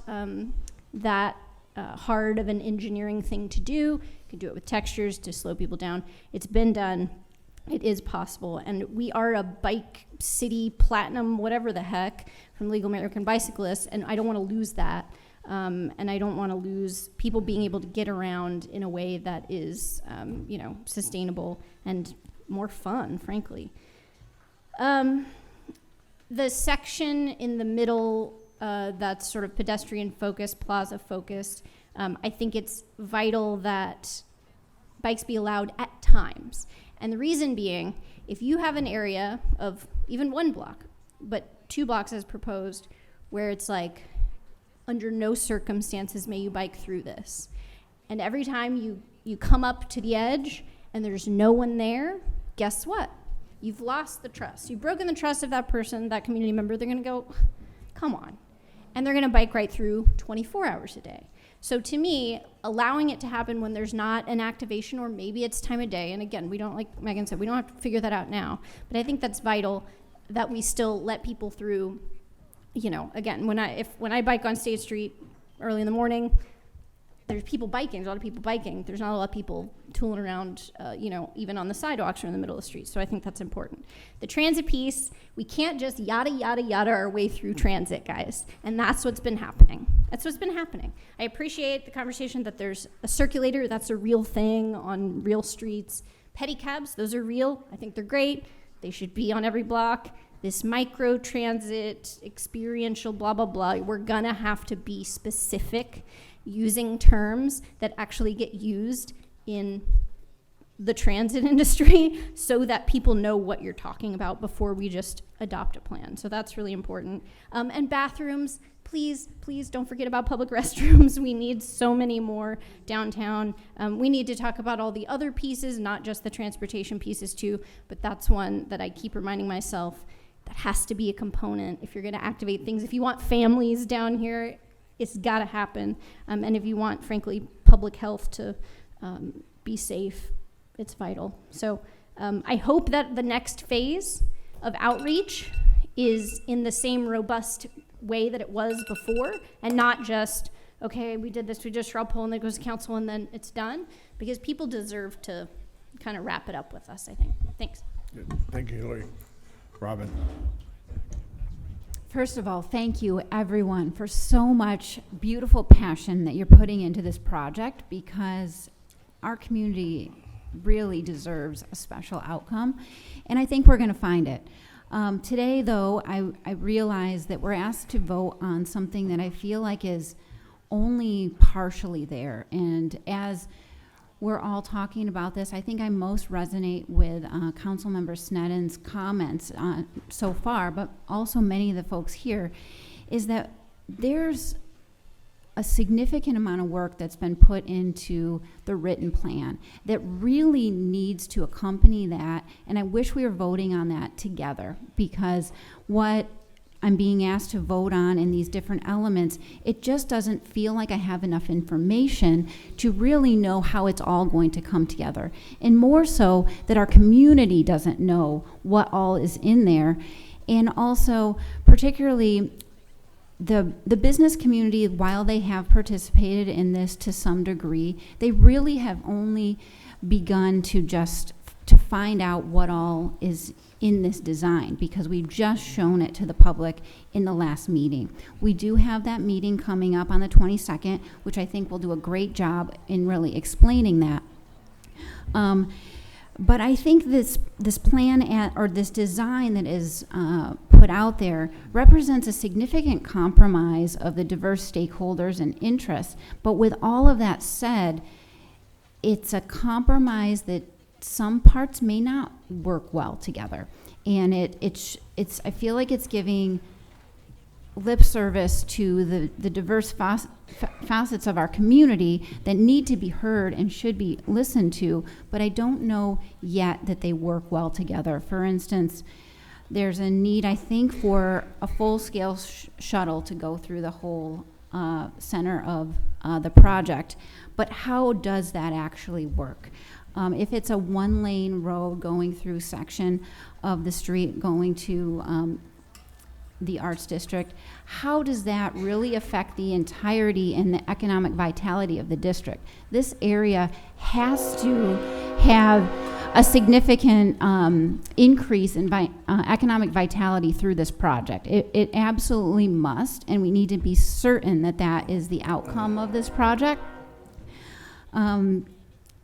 that hard of an engineering thing to do. You can do it with textures to slow people down. It's been done. It is possible. And we are a bike city, platinum, whatever the heck, from Legal American Bicyclists, and I don't want to lose that. And I don't want to lose people being able to get around in a way that is, sustainable and more fun, frankly. The section in the middle that's sort of pedestrian focused, plaza focused, I think it's vital that bikes be allowed at times. And the reason being, if you have an area of even 1 block, but 2 blocks as proposed, where it's like, under no circumstances may you bike through this. And every time you come up to the edge and there's no one there, guess what? You've lost the trust. You've broken the trust of that person, that community member. They're gonna go, come on. And they're gonna bike right through 24 hours a day. So to me, allowing it to happen when there's not an activation, or maybe it's time of day, and again, we don't, like Megan said, we don't have to figure that out now, but I think that's vital that we still let people through. Again, when I bike on State Street early in the morning, there's people biking, there's a lot of people biking. There's not a lot of people tooling around, even on the sidewalks or in the middle of the street. So I think that's important. The transit piece, we can't just yada, yada, yada our way through transit, guys. And that's what's been happening. I appreciate the conversation that there's a circulator, that's a real thing on real streets. Pedicabs, those are real. I think they're great. They should be on every block. This micro transit, experiential, blah, blah, blah. We're gonna have to be specific using terms that actually get used in the transit industry so that people know what you're talking about before we just adopt a plan. So that's really important. And bathrooms, please don't forget about public restrooms. We need so many more downtown. We need to talk about all the other pieces, not just the transportation pieces too, but that's one that I keep reminding myself that has to be a component if you're gonna activate things. If you want families down here, it's gotta happen. And if you want, frankly, public health to be safe, it's vital. So I hope that the next phase of outreach is in the same robust way that it was before, and not just, okay, we did this, we just straw poll, and then it goes to council, and then it's done, because people deserve to kind of wrap it up with us, I think. Thanks. Good. Thank you, Hillary. Robin. First of all, thank you everyone for so much beautiful passion that you're putting into this project, because our community really deserves a special outcome, and I think we're going to find it. Today, though, I realize that we're asked to vote on something that I feel like is only partially there, and as we're all talking about this, I think I most resonate with Councilmember Snedden's comments so far, but also many of the folks here, is that there's a significant amount of work that's been put into the written plan that really needs to accompany that, and I wish we were voting on that together, because what I'm being asked to vote on in these different elements, it just doesn't feel like I have enough information to really know how it's all going to come together. And more so that our community doesn't know what all is in there. And also, particularly, the business community, while they have participated in this to some degree, they really have only begun to find out what all is in this design, because we've just shown it to the public in the last meeting. We do have that meeting coming up on the 22nd, which I think will do a great job in really explaining that. But I think this plan or this design that is put out there represents a significant compromise of the diverse stakeholders and interests. But with all of that said, it's a compromise that some parts may not work well together, and it's I feel like it's giving lip service to the diverse facets of our community that need to be heard and should be listened to, but I don't know yet that they work well together. For instance, there's a need, I think, for a full-scale shuttle to go through the whole center of the project, but how does that actually work? If it's a one-lane road going through section of the street going to the Arts District, how does that really affect the entirety and the economic vitality of the district? This area has to have a significant increase in economic vitality through this project. It absolutely must, and we need to be certain that that is the outcome of this project.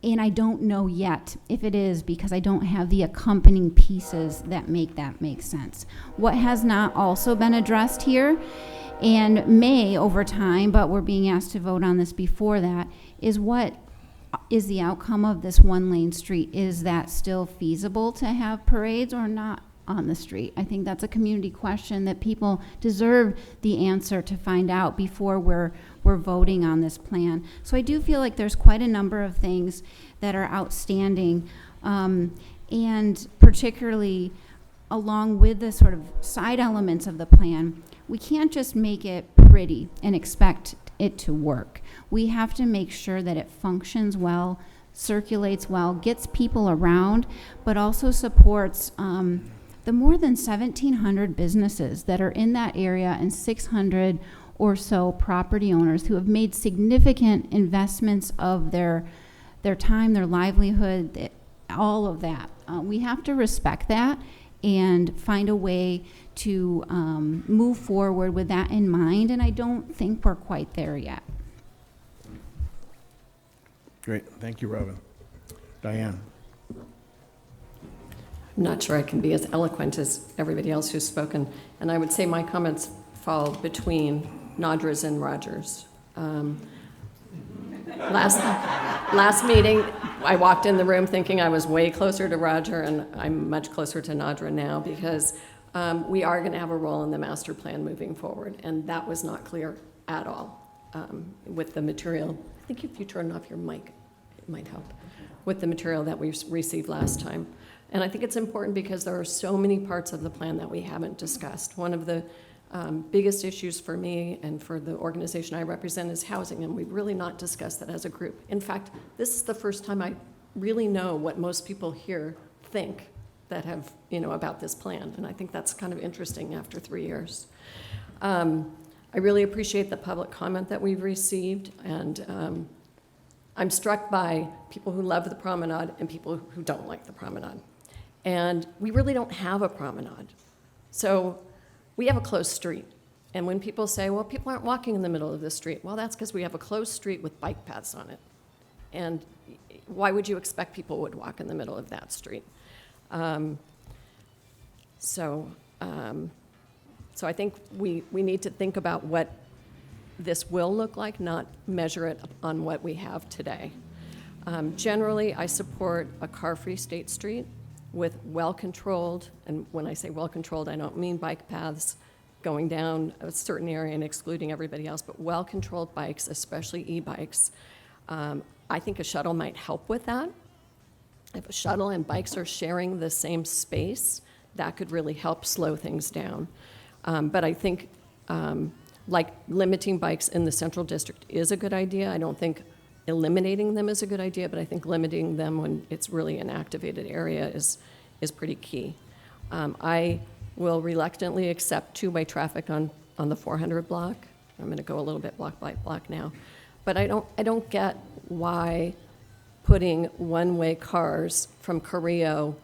And I don't know yet if it is, because I don't have the accompanying pieces that make sense. What has not also been addressed here, and may over time, but we're being asked to vote on this before that, is what is the outcome of this one-lane street? Is that still feasible to have parades or not on the street? I think that's a community question that people deserve the answer to find out before we're voting on this plan. So I do feel like there's quite a number of things that are outstanding, and particularly along with the sort of side elements of the plan, we can't just make it pretty and expect it to work. We have to make sure that it functions well, circulates well, gets people around, but also supports the more than 1,700 businesses that are in that area and 600 or so property owners who have made significant investments of their time, their livelihood, all of that. We have to respect that and find a way to move forward with that in mind, and I don't think we're quite there yet. Great, thank you, Robin. Diane? I'm not sure I can be as eloquent as everybody else who's spoken, and I would say my comments fall between Nadra's and Rogers. Last meeting, I walked in the room thinking I was way closer to Roger, and I'm much closer to Nadra now because we are going to have a role in the master plan moving forward, and that was not clear at all with the material. I think if you turn off your mic, it might help, with the material that we received last time. And I think it's important because there are so many parts of the plan that we haven't discussed. One of the biggest issues for me and for the organization I represent is housing, and we've really not discussed that as a group. In fact, this is the first time I really know what most people here think that have, about this plan, and I think that's kind of interesting after 3 years. I really appreciate the public comment that we've received, and I'm struck by people who love the promenade and people who don't like the promenade. And we really don't have a promenade. So we have a closed street. And when people say, well, people aren't walking in the middle of the street, well, that's because we have a closed street with bike paths on it. And why would you expect people would walk in the middle of that street? So I think we need to think about what this will look like, not measure it on what we have today. Generally, I support a car-free State Street with well-controlled, and when I say well-controlled, I don't mean bike paths going down a certain area and excluding everybody else, but well-controlled bikes, especially e-bikes. I think a shuttle might help with that. If a shuttle and bikes are sharing the same space, that could really help slow things down. But I think like limiting bikes in the central district is a good idea. I don't think eliminating them is a good idea, but I think limiting them when it's really an activated area is pretty key. I will reluctantly accept two-way traffic on the 400 block. I'm going to go a little bit block by block now, but I don't get why putting one-way cars from Carrillo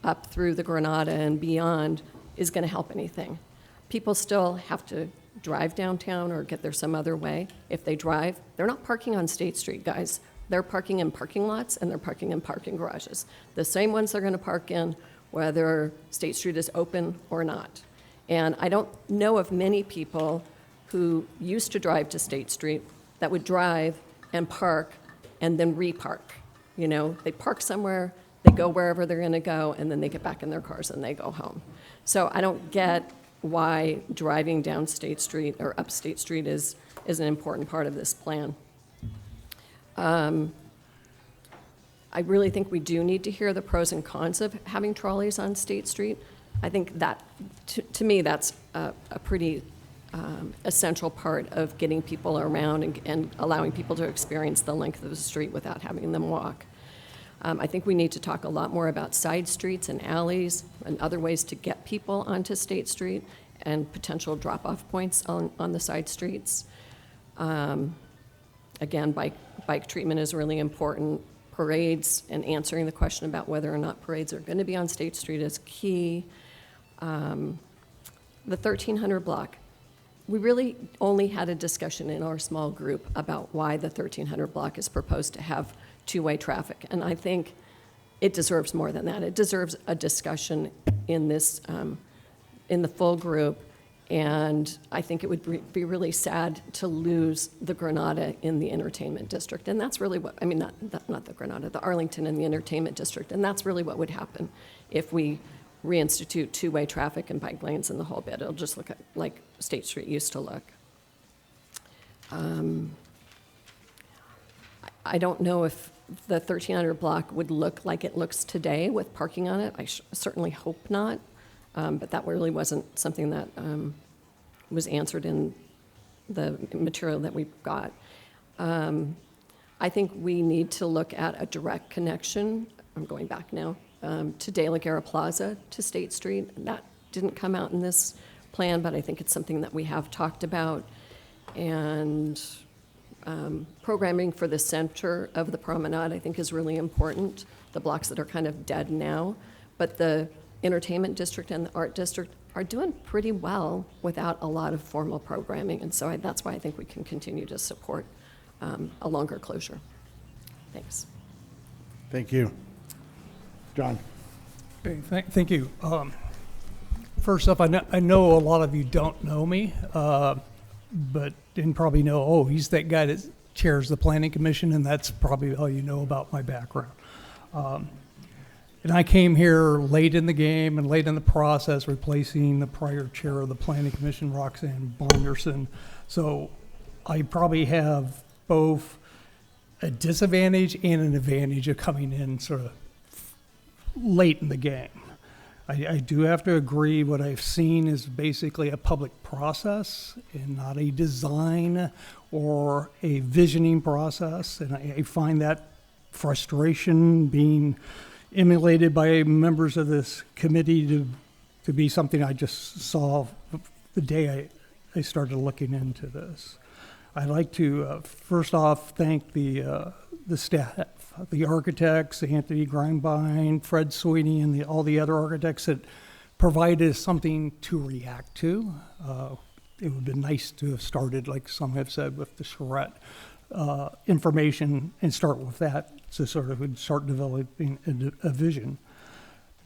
up through the Granada and beyond is going to help anything. People still have to drive downtown or get there some other way. If they drive, they're not parking on State Street, guys. They're parking in parking lots and they're parking in parking garages. The same ones they're going to park in whether State Street is open or not. And I don't know of many people who used to drive to State Street that would drive and park and then repark. They park somewhere, they go wherever they're going to go, and then they get back in their cars and they go home. So I don't get why driving down State Street or up State Street is an important part of this plan. I really think we do need to hear the pros and cons of having trolleys on State Street. I think that, to me, that's a pretty essential part of getting people around and allowing people to experience the length of the street without having them walk. I think we need to talk a lot more about side streets and alleys and other ways to get people onto State Street and potential drop-off points on the side streets. Again, bike treatment is really important. Parades and answering the question about whether or not parades are going to be on State Street is key. The 1300 block. We really only had a discussion in our small group about why the 1300 block is proposed to have two-way traffic, and I think it deserves more than that. It deserves a discussion in this, in the full group, and I think it would be really sad to lose the Granada in the entertainment district, and that's really what, I mean, not the Granada, the Arlington in the entertainment district, and that's really what would happen if we reinstitute two-way traffic and bike lanes in the whole bit. It'll just look like State Street used to look. I don't know if the 1300 block would look like it looks today with parking on it. I certainly hope not, but that really wasn't something that was answered in the material that we got. I think we need to look at a direct connection, I'm going back now, to De La Guerra Plaza to State Street. That didn't come out in this plan, but I think it's something that we have talked about. And programming for the center of the promenade, I think, is really important, the blocks that are kind of dead now. But the entertainment district and the art district are doing pretty well without a lot of formal programming. And so that's why I think we can continue to support a longer closure. Thanks. Thank you. John? Okay, thank you. First off, I know a lot of you don't know me, but didn't probably know, oh, he's that guy that chairs the Planning Commission, and that's probably all you know about my background. And I came here late in the game and late in the process, replacing the prior chair of the Planning Commission, Roxanne Bonderson. So I probably have both a disadvantage and an advantage of coming in sort of late in the game. I do have to agree what I've seen is basically a public process and not a design or a visioning process. And I find that frustration being emulated by members of this committee to be something I just saw the day I started looking into this. I'd like to first off thank the staff, the architects, Anthony Grindbein, Fred Sweeney, and all the other architects that provided something to react to. It would have been nice to have started, like some have said, with the charrette information and start with that to sort of start developing a vision.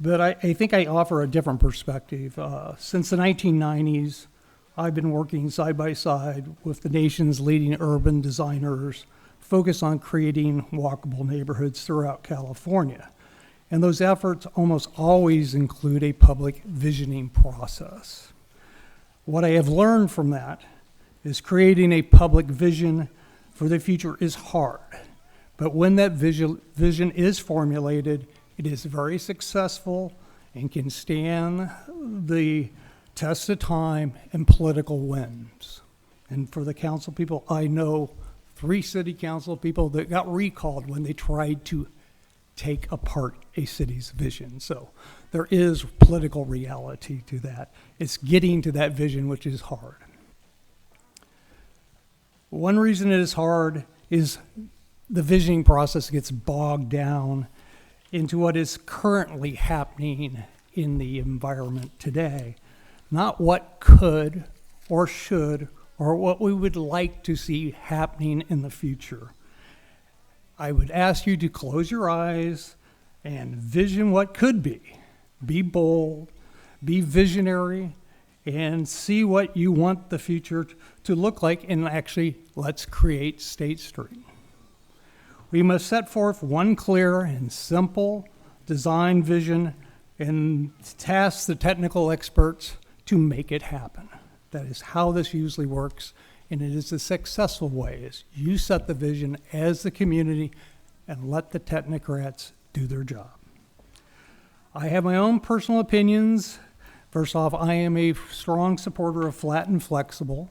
But I think I offer a different perspective. Since the 1990s, I've been working side by side with the nation's leading urban designers focused on creating walkable neighborhoods throughout California. And those efforts almost always include a public visioning process. What I have learned from that is creating a public vision for the future is hard. But when that vision is formulated, it is very successful and can stand the test of time and political winds. And for the council people, I know 3 city council people that got recalled when they tried to take apart a city's vision. So there is political reality to that. It's getting to that vision, which is hard. One reason it is hard is the visioning process gets bogged down into what is currently happening in the environment today, not what could or should or what we would like to see happening in the future. I would ask you to close your eyes and vision what could be. Be bold, be visionary, and see what you want the future to look like, and actually, let's create State Street. We must set forth one clear and simple design vision and task the technical experts to make it happen. That is how this usually works, and it is a successful way, is you set the vision as the community and let the technocrats do their job. I have my own personal opinions. First off, I am a strong supporter of flat and flexible.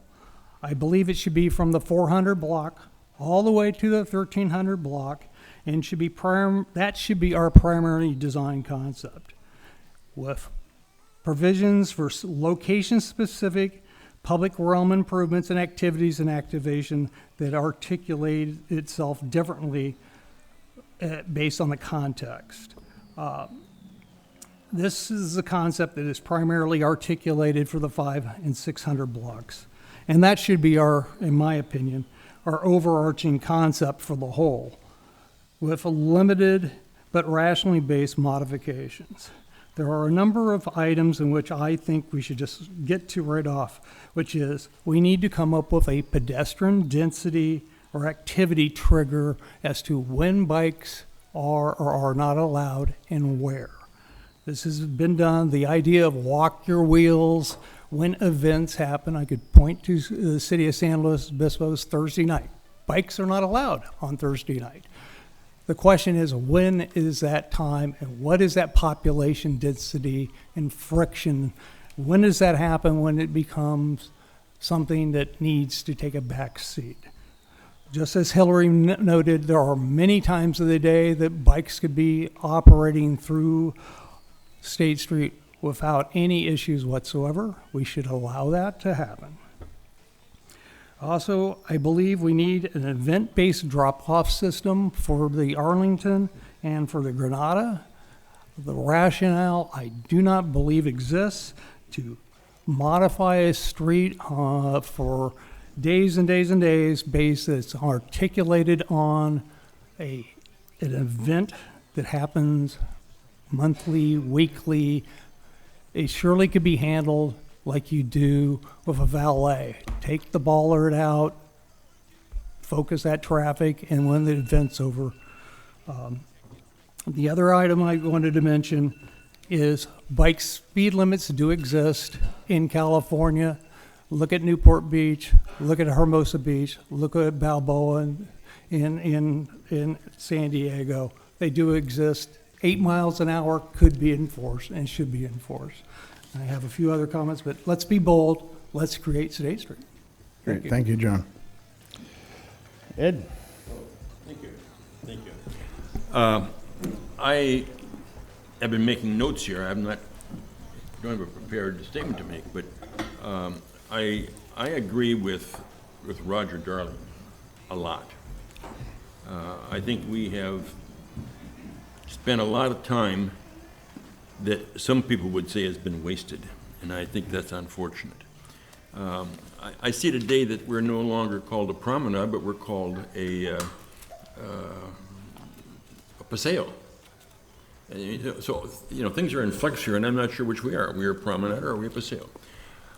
I believe it should be from the 400 block all the way to the 1300 block, and that should be our primary design concept, with provisions for location-specific public realm improvements and activities and activation that articulate itself differently based on the context. This is a concept that is primarily articulated for the 500 and 600 blocks. And that should be in my opinion, our overarching concept for the whole, with limited but rationally based modifications. There are a number of items in which I think we should just get to right off, which is we need to come up with a pedestrian density or activity trigger as to when bikes are or are not allowed and where. This has been done. The idea of walk your wheels when events happen. I could point to the city of San Luis Obispo's Thursday night. Bikes are not allowed on Thursday night. The question is, when is that time and what is that population density and friction? When does that happen when it becomes something that needs to take a back seat? Just as Hillary noted, there are many times of the day that bikes could be operating through State Street without any issues whatsoever. We should allow that to happen. Also, I believe we need an event-based drop-off system for the Arlington and for the Granada. The rationale I do not believe exists to modify a street for days and days and days based that's articulated on an event that happens monthly, weekly. It surely could be handled like you do with a valet. Take the bollard out, focus that traffic, and when the event's over. The other item I wanted to mention is bike speed limits do exist in California. Look at Newport Beach, look at Hermosa Beach, look at Balboa in San Diego. They do exist. 8 miles an hour could be enforced and should be enforced. I have a few other comments, but let's be bold. Let's create State Street. Great, thank you, John. Ed? Thank you. Thank you. I have been making notes here. I'm not don't have a prepared statement to make, but I agree with Roger Darling a lot. I think we have spent a lot of time that some people would say has been wasted, and I think that's unfortunate. I see today that we're no longer called a promenade, but we're called a paseo. So, you know, things are in flux here, and I'm not sure which we are. Are we a promenade or are we a paseo?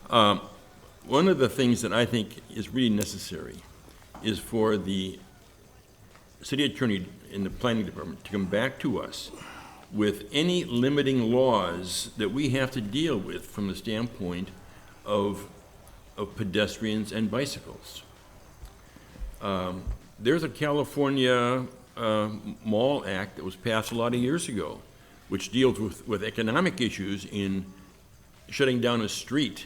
One of the things that I think is really necessary is for the city attorney in the planning department to come back to us with any limiting laws that we have to deal with from the standpoint of pedestrians and bicycles. There's a California Mall Act that was passed a lot of years ago, which deals with economic issues in shutting down a street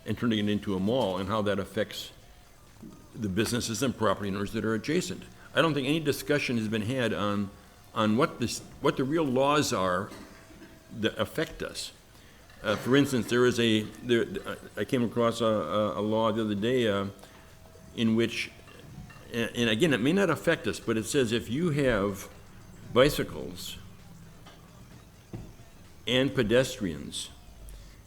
and turning it into a mall and how that affects the businesses and property owners that are adjacent. I don't think any discussion has been had on what the real laws are that affect us. For instance, I came across a law the other day in which, and again, it may not affect us, but it says if you have bicycles and pedestrians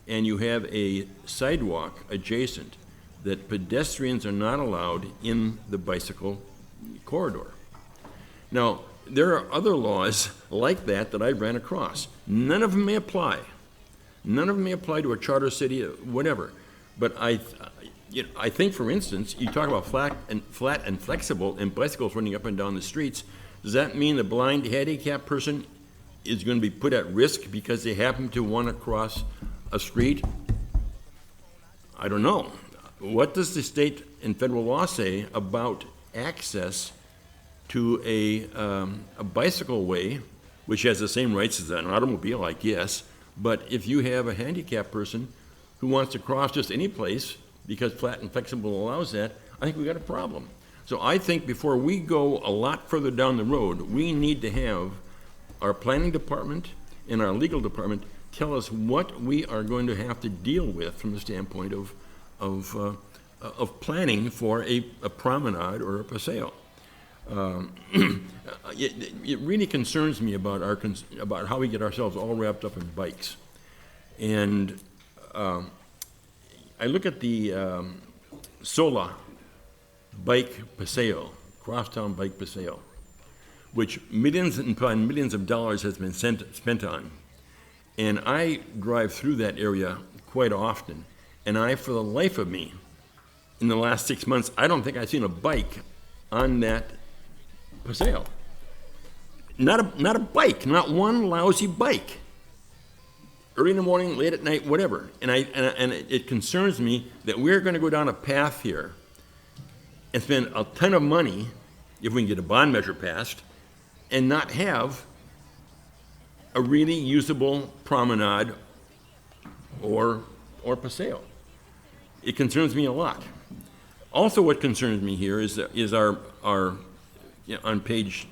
and you have a sidewalk adjacent, that pedestrians are not allowed in the bicycle corridor. Now, there are other laws like that I ran across. None of them may apply. None of them may apply to a charter city, whatever. But I think, for instance, you talk about flat and flexible and bicycles running up and down the streets. Does that mean the blind handicapped person is going to be put at risk because they happen to want to cross a street? I don't know. What does the state and federal law say about access to a bicycle way, which has the same rights as an automobile, I guess, but if you have a handicapped person who wants to cross just any place because flat and flexible allows that, I think we got a problem. So I think before we go a lot further down the road, we need to have our planning department and our legal department tell us what we are going to have to deal with from the standpoint of planning for a promenade or a paseo. It really concerns me about how we get ourselves all wrapped up in bikes. And I look at the SOLA bike paseo, crosstown bike paseo, which millions upon millions of dollars has been spent on. And I drive through that area quite often, and for the life of me, in the last 6 months, I don't think I've seen a bike on that paseo. Not a bike, not one lousy bike. Early in the morning, late at night, whatever. And it concerns me that we're going to go down a path here and spend a ton of money, if we can get a bond measure passed, and not have a really usable promenade or paseo. It concerns me a lot. Also, what concerns me here is our on page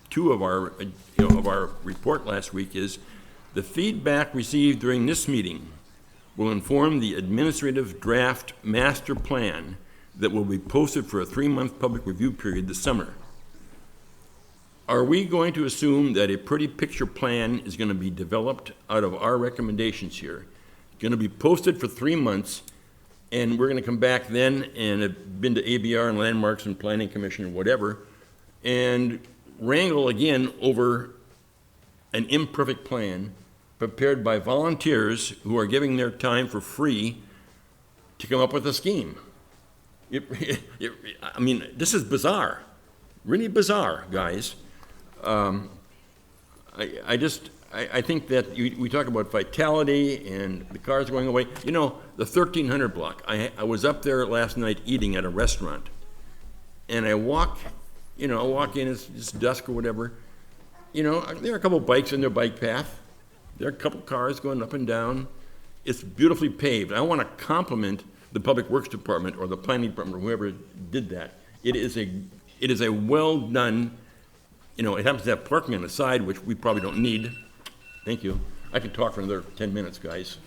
2 of our report last week is the feedback received during this meeting will inform the administrative draft master plan that will be posted for a 3-month public review period this summer. Are we going to assume that a pretty picture plan is going to be developed out of our recommendations here, going to be posted for 3 months, and we're going to come back then and have been to ABR and Landmarks and Planning Commission and whatever, and wrangle again over an imperfect plan prepared by volunteers who are giving their time for free to come up with a scheme? I mean, this is bizarre, really bizarre, guys. I think that we talk about vitality and the cars going away. You know, the 1300 block, I was up there last night eating at a restaurant, and I walk in, it's dusk or whatever. You know, there are a couple bikes in their bike path. There are a couple cars going up and down. It's beautifully paved. I want to compliment the Public Works Department or the Planning Department or whoever did that. It is a well done. You know, it happens to have parking on the side, which we probably don't need. Thank you. I could talk for another 10 minutes, guys.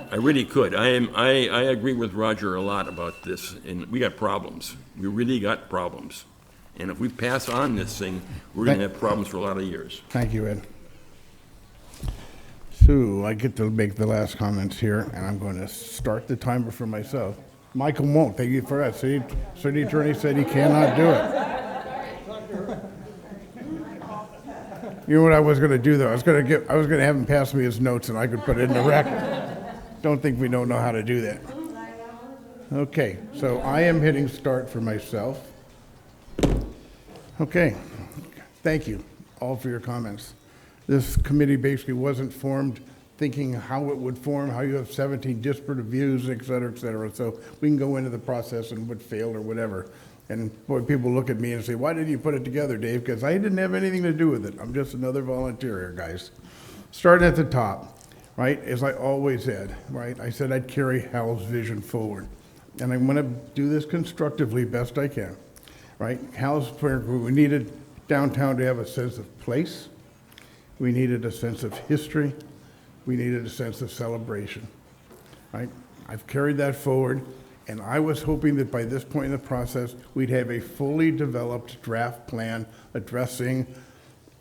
I really could. I agree with Roger a lot about this, and we got problems. We really got problems. And if we pass on this thing, we're going to have problems for a lot of years. Thank you, Ed. So I get to make the last comments here, and I'm going to start the timer for myself. Michael won't. Thank you for that. City attorney said he cannot do it. You know what I was going to do, though? I was going to have him pass me his notes, and I could put it in the record. Don't think we don't know how to do that. Okay, so I am hitting start for myself. Okay, thank you all for your comments. This committee basically wasn't formed thinking how it would form, how you have 17 disparate views, et cetera, so we can go into the process and what failed or whatever. And boy, people look at me and say, why didn't you put it together, Dave? Because I didn't have anything to do with it. I'm just another volunteer here, guys. Starting at the top, right, as I always said, right, I said I'd carry Hal's vision forward. And I'm going to do this constructively best I can, right? Hal's plan, we needed downtown to have a sense of place. We needed a sense of history. We needed a sense of celebration, right? I've carried that forward. And I was hoping that by this point in the process, we'd have a fully developed draft plan addressing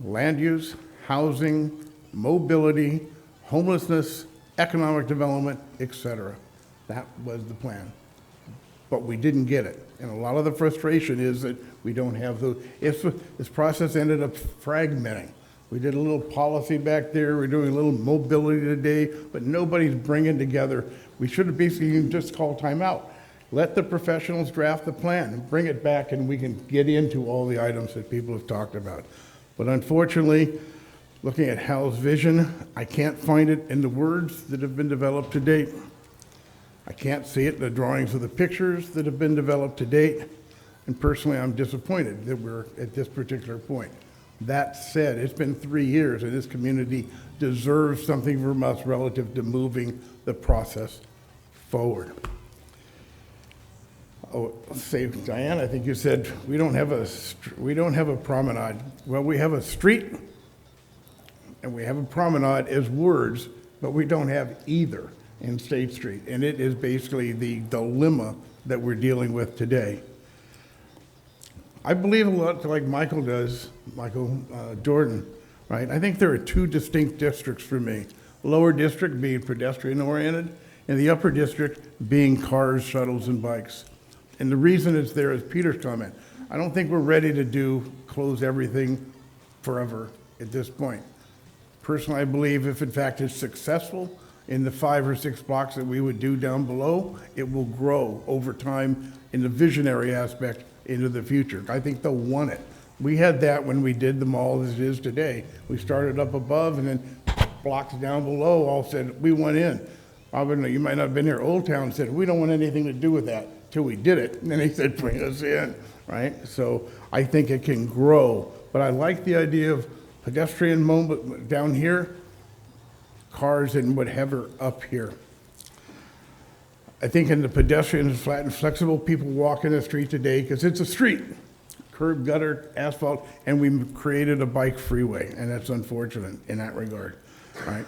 land use, housing, mobility, homelessness, economic development, etc. That was the plan. But we didn't get it. And a lot of the frustration is that we don't have this process ended up fragmenting. We did a little policy back there, we're doing a little mobility today, but nobody's bringing together. We should have basically just called time out. Let the professionals draft the plan and bring it back, and we can get into all the items that people have talked about. But unfortunately, looking at Hal's vision, I can't find it in the words that have been developed to date. I can't see it in the drawings of the pictures that have been developed to date. And personally, I'm disappointed that we're at this particular point. That said, it's been 3 years, and this community deserves something from us relative to moving the process forward. Oh, say, Diane, I think you said we don't have a promenade. Well, we have a street, and we have a promenade as words, but we don't have either in State Street, and it is basically the dilemma that we're dealing with today. I believe a lot like Michael does, Jordan, right? I think there are two distinct districts for me. Lower district being pedestrian-oriented, and the upper district being cars, shuttles, and bikes. And the reason it's there is Peter's comment. I don't think we're ready to close everything forever at this point. Personally, I believe if in fact it's successful in the 5 or 6 blocks that we would do down below, it will grow over time in the visionary aspect into the future. I think they'll want it. We had that when we did the mall as it is today. We started up above and then blocks down below all said, we went in. You might not have been here. Old Town said, we don't want anything to do with that till we did it. And then he said, bring us in, right? So I think it can grow. But I like the idea of pedestrian moment down here, cars and whatever up here. I think in the pedestrian, flat and flexible, people walk in the street today because it's a street, curb, gutter, asphalt, and we created a bike freeway, and that's unfortunate in that regard, right?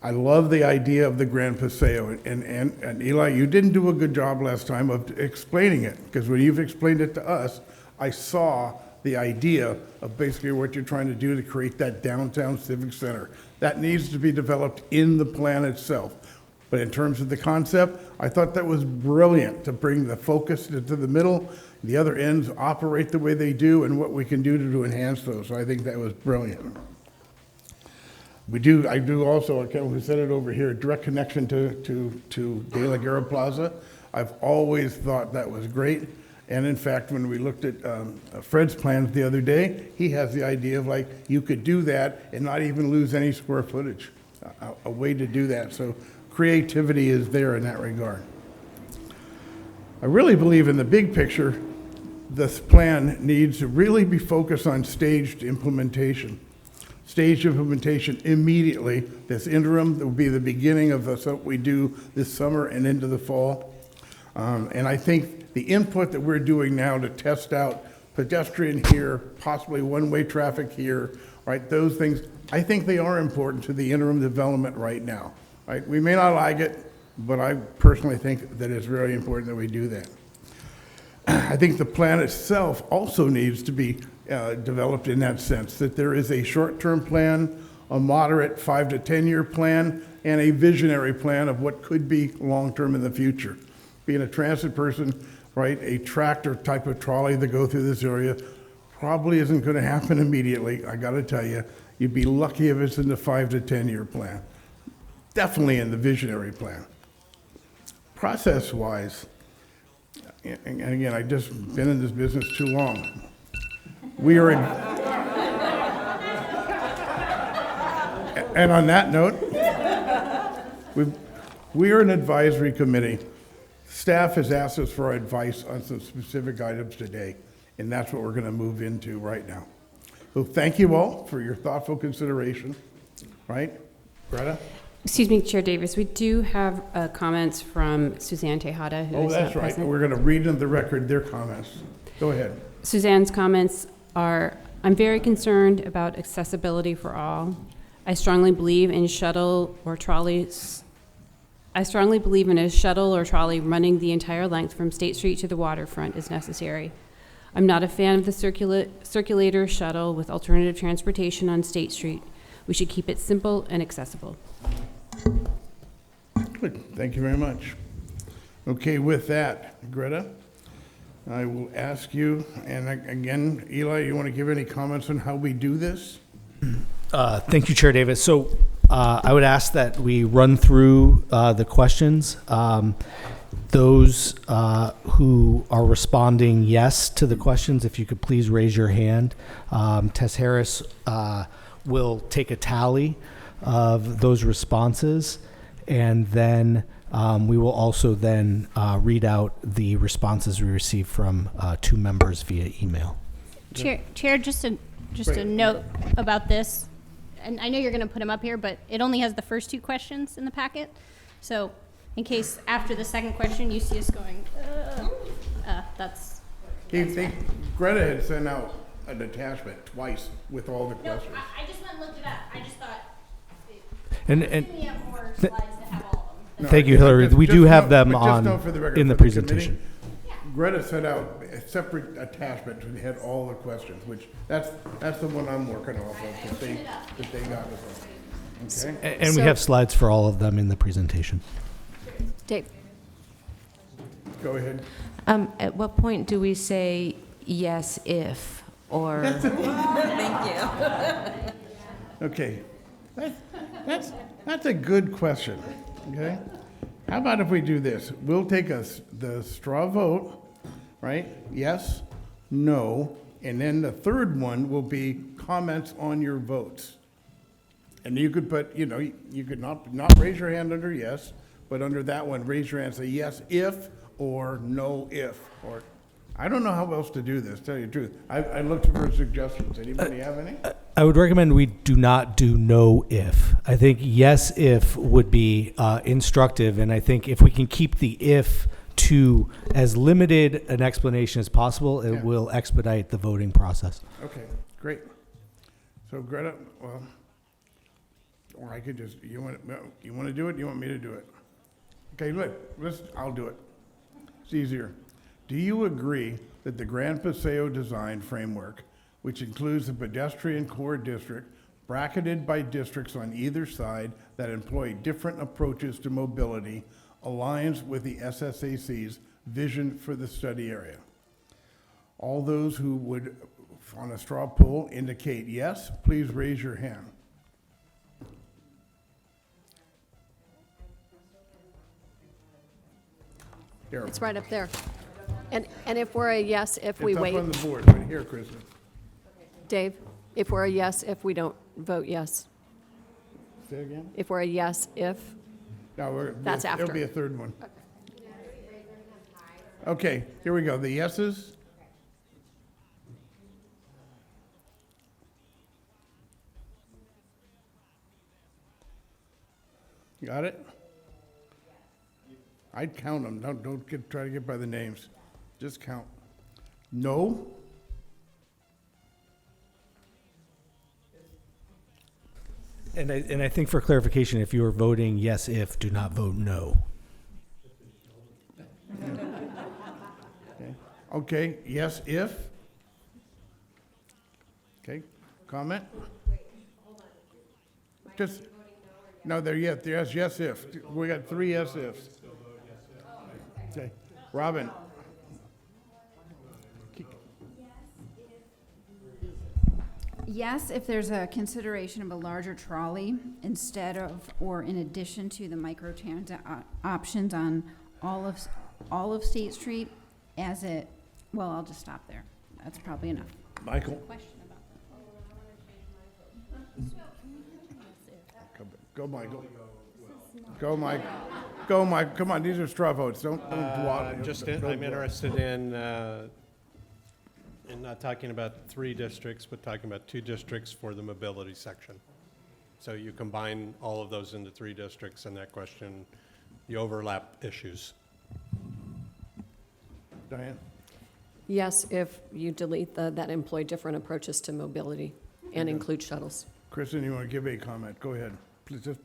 I love the idea of the Grand Paseo, and Eli, you didn't do a good job last time of explaining it, because when you've explained it to us, I saw the idea of basically what you're trying to do to create that downtown civic center. That needs to be developed in the plan itself. But in terms of the concept, I thought that was brilliant to bring the focus to the middle, the other ends operate the way they do, and what we can do to enhance those. So I think that was brilliant. I do also, we said it over here, direct connection to De La Guerra Plaza. I've always thought that was great. And in fact, when we looked at Fred's plans the other day, he has the idea of like, you could do that and not even lose any square footage, a way to do that. So creativity is there in that regard. I really believe in the big picture, this plan needs to really be focused on staged implementation. Staged implementation immediately. This interim will be the beginning of what we do this summer and into the fall. And I think the input that we're doing now to test out pedestrian here, possibly one-way traffic here, right? Those things, I think they are important to the interim development right now, right? We may not like it, but I personally think that it's really important that we do that. I think the plan itself also needs to be developed in that sense, that there is a short-term plan, a moderate 5 to 10 year plan, and a visionary plan of what could be long-term in the future. Being a transit person, right, a tractor type of trolley that go through this area probably isn't going to happen immediately. I got to tell you, you'd be lucky if it's in the 5 to 10 year plan. Definitely in the visionary plan. Process-wise, and again, I've just been in this business too long. We are in, and on that note, we are an advisory committee. Staff has asked us for advice on some specific items today, and that's what we're going to move into right now. So thank you all for your thoughtful consideration, right? Greta? Excuse me, Chair Davis, we do have comments from Suzanne Tejada, who Oh, is that's not right. present. We're going to read into the record their comments. Go ahead. Suzanne's comments are, I'm very concerned about accessibility for all. I strongly believe in shuttle or trolleys. I strongly believe in a shuttle or trolley running the entire length from State Street to the waterfront is necessary. I'm not a fan of the circulator shuttle with alternative transportation on State Street. We should keep it simple and accessible. Good. Thank you very much. Okay, with that, Greta, I will ask you, and again, Eli, you want to give any comments on how we do this? Thank you, Chair Davis. So I would ask that we run through the questions. Those who are responding yes to the questions, if you could please raise your hand. Tess Harris will take a tally of those responses, and then we will also then read out the responses we received from 2 members via email. Chair, just a note about this, and I know you're going to put them up here, but it only has the first 2 questions in the packet. So in case after the second question you see us going, that's Greta had sent out an attachment twice with all the questions. I just went and looked it up. I just thought And we have more slides to have all of them. No, thank you, Hillary. We just do have note- them but just on note for the record, in the for presentation. committee, Greta sent out a separate attachment that had all the questions, which that's the one I'm working off of that they got with them. Okay. And we have slides for all of them in the presentation. Dave. Go ahead. At what point do we say yes if or? Thank you. Okay, that's a good question. Okay, how about if we do this? We'll take the straw vote, right? Yes, no, and then the third one will be comments on your votes. And you could put, you could not raise your hand under yes, but under that one, raise your hand, say yes if or no if, or I don't know how else to do this, tell you the truth. I looked for suggestions. Anybody have any? I would recommend we do not do no if. I think yes if would be instructive, and I think if we can keep the if to as limited an explanation as possible, it will expedite the voting process. Okay, great. So Greta, well, Or I could just, you want to do it, you want me to do it? Okay, I'll do it. It's easier. Do you agree that the Grand Paseo design framework, which includes the pedestrian core district, bracketed by districts on either side that employ different approaches to mobility, aligns with the SSAC's vision for the study area? All those who would, on a straw poll, indicate yes, please raise your hand. Here. It's right up there. And if we're a yes, if we It's wait, up on the board, right here, Kristen. Dave, if we're a yes, if we don't vote yes. Say again? If we're a yes, if, No, That's there'll after. be a third one. Okay, here we go. The yeses? Got it? I'd count them. Don't try to get by the names. Just count. No? And I think for clarification, if you are voting yes if, do not vote no. Okay, yes if? Okay, comment? Just, no, they're yes if. We got 3 yes ifs. Okay, Robin? Yes, if there's a consideration of a larger trolley instead of or in addition to the microtransit options on all of State Street as it, well, I'll just stop there. That's probably enough. Michael? Go, Michael. Go, Mike. Go, Mike. Come on, these are straw votes. Don't dawdle. I'm interested in not talking about 3 districts, but talking about 2 districts for the mobility section. So you combine all of those into 3 districts, and that question, the overlap issues. Diane? yes, if you delete that employ different approaches to mobility and include shuttles. Kristen, you want to give a comment? Go ahead. Please, just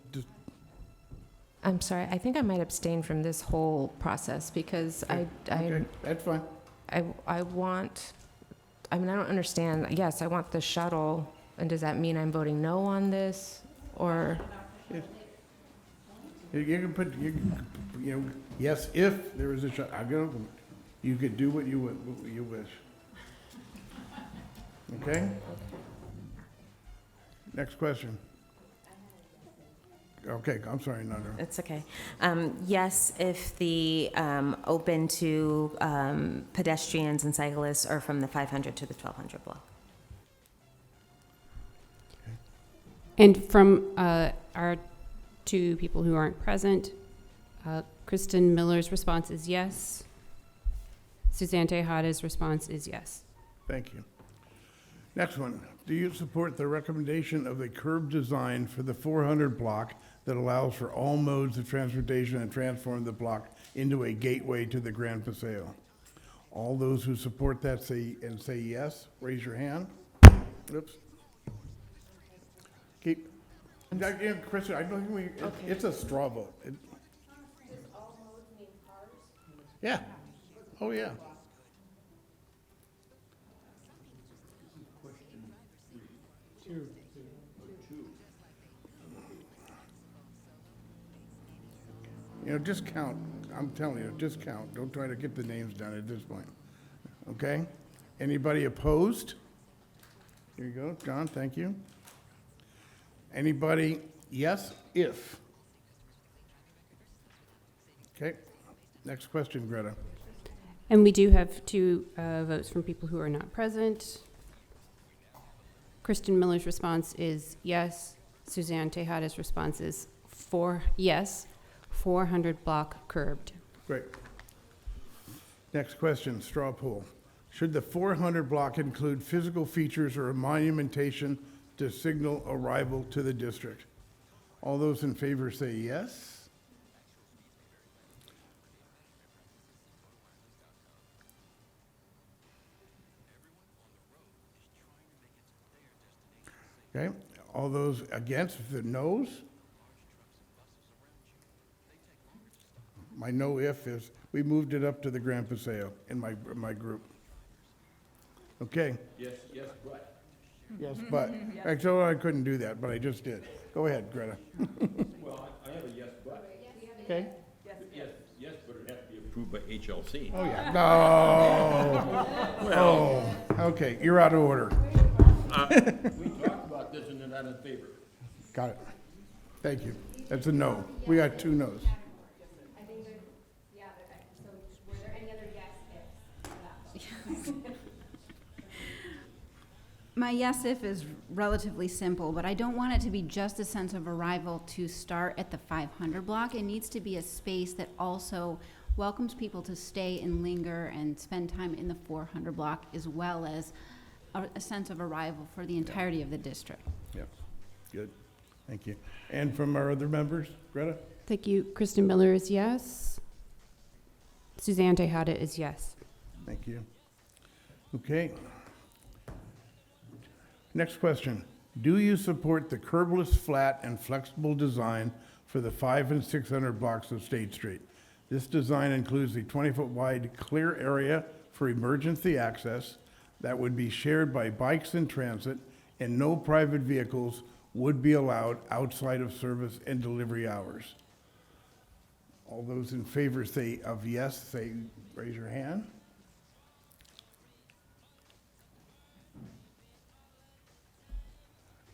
I'm sorry, I think I might abstain from this whole process because okay, that's fine. I want, I mean, I don't understand. Yes, I want the shuttle, and does that mean I'm voting no on this, or? You can put, yes, if there is a shut, you could do what you wish. Okay? Next question. Okay, I'm sorry, Nandra. It's okay. Yes, if the open to pedestrians and cyclists are from the 500 to the 1200 block. And from our 2 people who aren't present, Kristen Miller's response is yes. Suzanne Tejada's response is yes. Thank you. Next one. Do you support the recommendation of the curb design for the 400 block that allows for all modes of transportation and transform the block into a gateway to the Grand Paseo? All those who support that say yes, raise your hand. Oops. Keep. Chris, I don't think it's a straw vote. Yeah. Oh, yeah. Just count. I'm telling you, just count. Don't try to get the names down at this point. Okay? Anybody opposed? Here you go, John, thank you. Anybody, yes, if? Okay, next question, Greta. And we do have 2 votes from people who are not present. Kristen Miller's response is yes. Suzanne Tejada's response is yes, 400 block curbed. Great. Next question, straw poll. Should the 400 block include physical features or a monumentation to signal arrival to the district? All those in favor say yes. Okay, All those against, if they're noes? My no if is, we moved it up to the Grand Paseo in my group. Okay. Yes, but. Yes, but, actually, I couldn't do that, but I just did. Go ahead, Greta. Well, I have a yes, but. Okay? Yes, but it has to be approved by HLC. Oh, yeah. No. Well. Oh, okay, you're out of order. We talked about this and they're not in favor. Got it. Thank you. That's a no. We got 2 no's. My yes if is relatively simple, but I don't want it to be just a sense of arrival to start at the 500 block. It needs to be a space that also welcomes people to stay and linger and spend time in the 400 block, as well as a sense of arrival for the entirety of the district. Yep. Good. Thank you. And from our other members, Greta? Thank you. Kristen Miller is yes. Suzanne Tejada is yes. Thank you. Okay. Next question. Do you support the curbless, flat, and flexible design for the 500 and 600 blocks of State Street? This design includes a 20-foot wide clear area for emergency access that would be shared by bikes in transit, and no private vehicles would be allowed outside of service and delivery hours. All those in favor say of yes, raise your hand.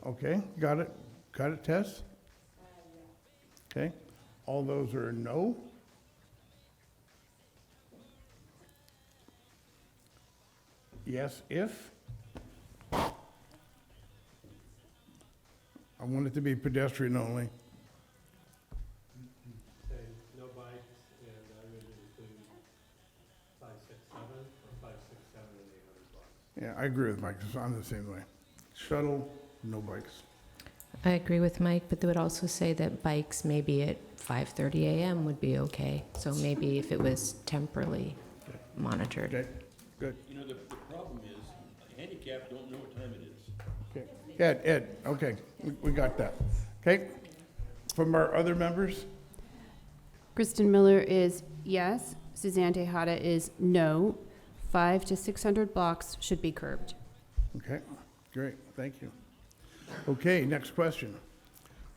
Okay, got it. Got it, Tess? Okay. All those are no? Yes, if? I want it to be pedestrian only. Say no bikes, and I would include 5, 6, 7, or 5, 6, 7, and 800 blocks. Yeah, I agree with Mike. I'm the same way. Shuttle, no bikes. I agree with Mike, but they would also say that bikes maybe at 5:30 a.m. would be okay. So maybe if it was temporally monitored. Okay, good. You know, the problem is, handicapped don't know what time it is. Okay. Ed, okay, we got that. Okay, from our other members? Kristen Miller is yes. Suzanne Tejada is no. 500 to 600 blocks should be curbed. Okay, great, thank you. Okay, next question.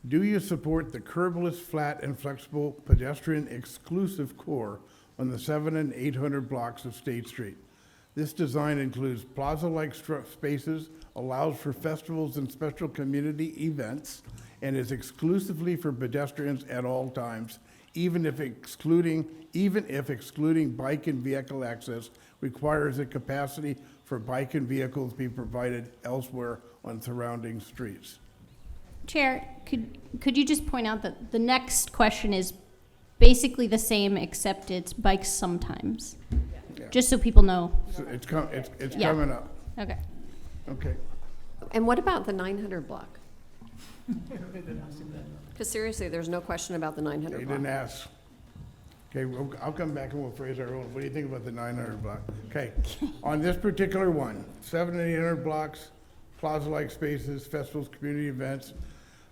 Do you support the curbless, flat, and flexible pedestrian exclusive core on the 700 and 800 blocks of State Street? This design includes plaza-like spaces, allows for festivals and special community events, and is exclusively for pedestrians at all times, even if excluding bike and vehicle access requires a capacity for bike and vehicles be provided elsewhere on surrounding streets. Chair, could you just point out that the next question is basically the same, except it's bikes sometimes? Yeah. Just so people know. So it's Yeah. coming up. Okay. Okay. And what about the 900 block? Because seriously, there's no question about the 900 They block. didn't ask. Okay, I'll come back and we'll phrase our own. What do you think about the 900 block? Okay, on this particular one, 700 and 800 blocks, plaza-like spaces, festivals, community events,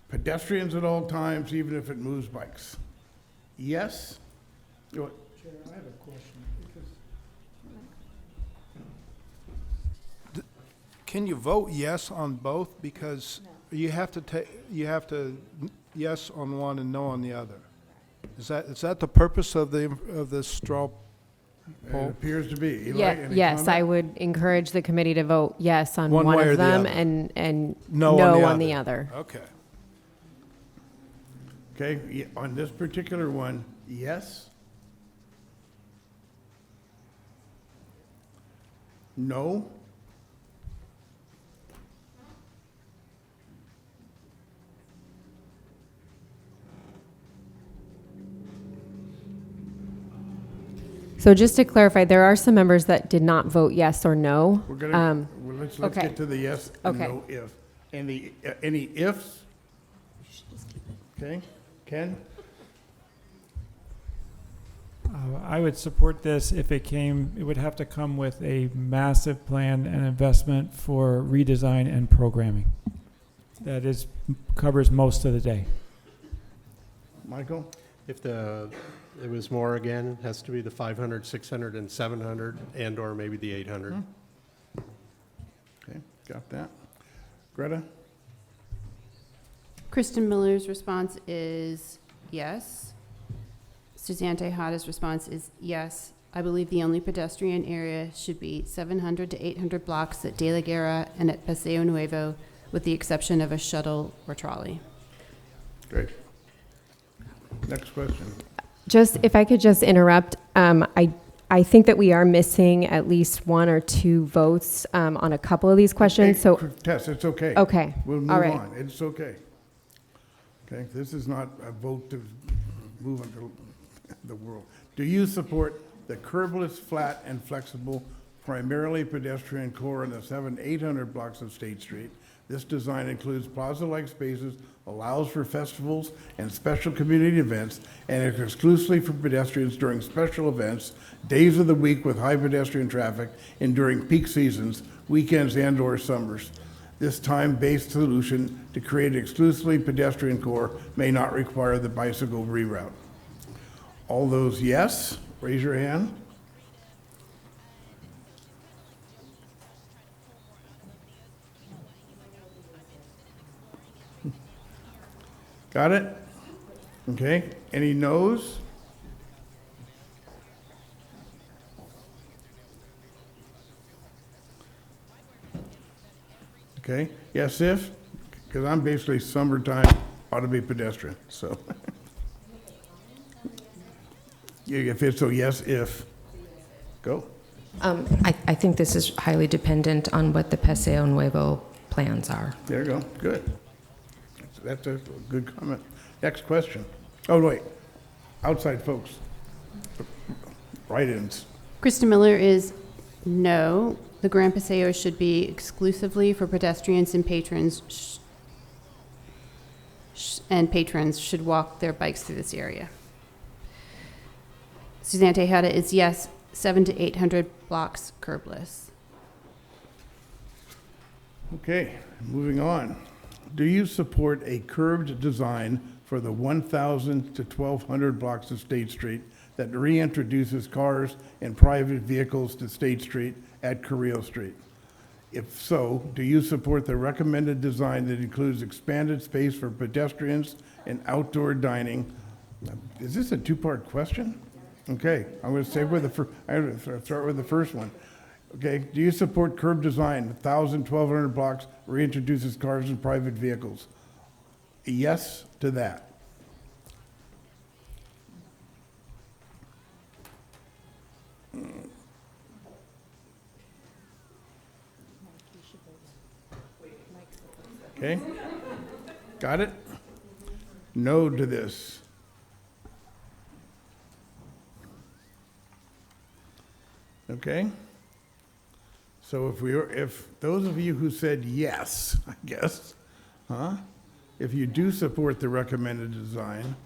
pedestrians at all times, even if it moves bikes. Yes? Chair, I have a question. Can you vote yes on both? Because you have to yes on one and no on the other. Is that the purpose of the straw It poll? appears to be. Eli, Yeah, any yes, comment? I would encourage the committee to vote yes on One one way or of the them other. and No on the other. Okay. Okay, on this particular one, yes? No? So just to clarify, there are some members that did not vote yes or no. We're gonna, well, let's okay. get to the yes and Okay. no if. Any ifs? Okay, Ken? I would support this if it would have to come with a massive plan and investment for redesign and programming. that covers most of the day. Michael? If it was more again, it has to be the 500, 600, and 700, and/or maybe the 800. Okay, got that. Greta? Kristen Miller's response is yes. Suzanne Tejada's response is yes. I believe the only pedestrian area should be 700 to 800 blocks at De La Guerra and at Paseo Nuevo, with the exception of a shuttle or trolley. Great. Next question. Just, if I could just interrupt, I think that we are missing at least 1 or 2 votes on a couple of these questions, so. Tess, it's okay. Okay. We'll move All right. on. It's okay. Okay, this is not a vote to move into the world. Do you support the curbless, flat, and flexible, primarily pedestrian core in the 800 blocks of State Street? This design includes plaza-like spaces, allows for festivals and special community events, and is exclusively for pedestrians during special events, days of the week with high pedestrian traffic, and during peak seasons, weekends and/or summers. This time-based solution to create an exclusively pedestrian core may not require the bicycle reroute. All those yes, raise your hand. Got it? Okay, any no's? Okay, yes if, because I'm basically summertime ought to be pedestrian, so. If it's a yes if, go. I think this is highly dependent on what the Paseo Nuevo plans are. There you go, good. That's a good comment. Next question. Oh, wait, outside folks. Write-ins. Krista Miller is no. The Grand Paseo should be exclusively for pedestrians and patrons, and patrons should walk their bikes through this area. Suzanne Tejada is yes, 700 to 800 blocks curbless. Okay, moving on. Do you support a curved design for the 1,000 to 1,200 blocks of State Street that reintroduces cars and private vehicles to State Street at Carrillo Street? If so, do you support the recommended design that includes expanded space for pedestrians and outdoor dining? Is this a two-part question? Okay, I'm going to start with the first one. Okay, do you support curb design, 1,000, 1,200 blocks, reintroduces cars and private vehicles? A yes to that. Okay, got it? No to this. Okay. So if those of you who said yes, I guess, if you do support the recommended design,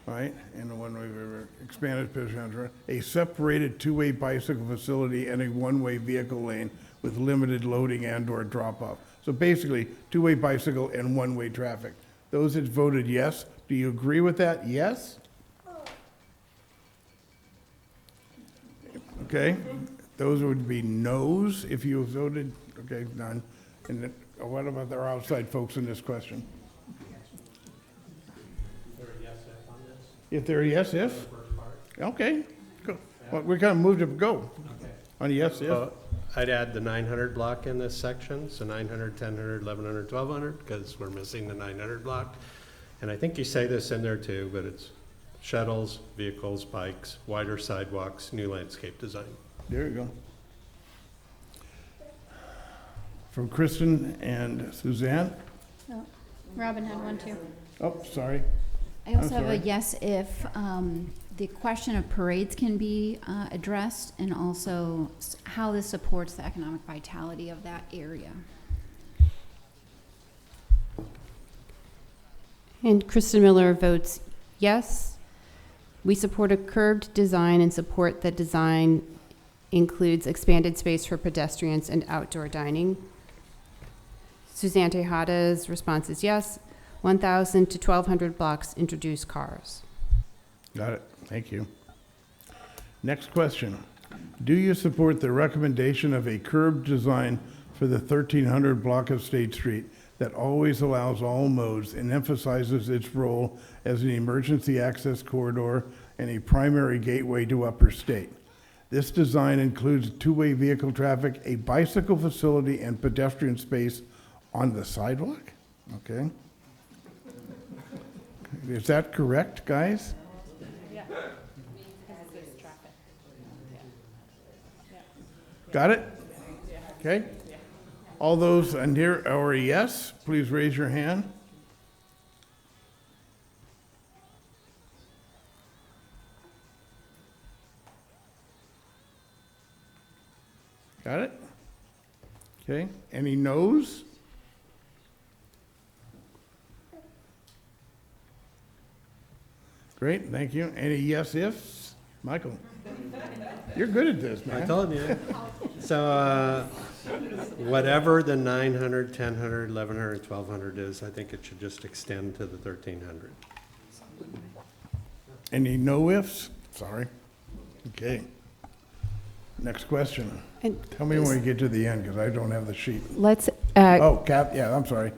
right, and the one we've expanded pedestrian, a separated two-way bicycle facility and a one-way vehicle lane with limited loading and/or drop-off. So basically, two-way bicycle and one-way traffic. Those that voted yes, do you agree with that? Yes? Okay. Those would be no's if you voted, okay, none. And then, what about our outside folks in this question? If they're a yes if? Okay, go. Well, we're gonna move to go. On yes if? I'd add the 900 block in this section, so 900, 1000, 1100, 1200, because we're missing the 900 block. And I think you say this in there too, but it's shuttles, vehicles, bikes, wider sidewalks, new landscape design. There you go. From Kristen and Suzanne? Oh, Robin had one too. Oh, sorry. I also I'm have a sorry. yes if the question of parades can be addressed, and also how this supports the economic vitality of that area. And Kristen Miller votes yes. We support a curved design and support that design includes expanded space for pedestrians and outdoor dining. Suzanne Tejada's response is yes. 1,000 to 1,200 blocks introduce cars. Got it. Thank you. Next question. Do you support the recommendation of a curb design for the 1300 block of State Street that always allows all modes and emphasizes its role as an emergency access corridor and a primary gateway to Upper State? This design includes two-way vehicle traffic, a bicycle facility, and pedestrian space on the sidewalk? Okay. Is that correct, guys? Yeah. Got it? Okay. All those in here are a yes, please raise your hand. Got it? Okay. Any no's? Great, thank you. Any yes-ifs? Michael? You're good at this, man. I told you. So whatever the 900, 1,000, 1,100, 1,200 is, I think it should just extend to the 1,300. Any no-ifs? Sorry. Okay. Next question. And Tell me when we get to the end, because I don't have the sheet. Let's, Oh, yeah, I'm sorry.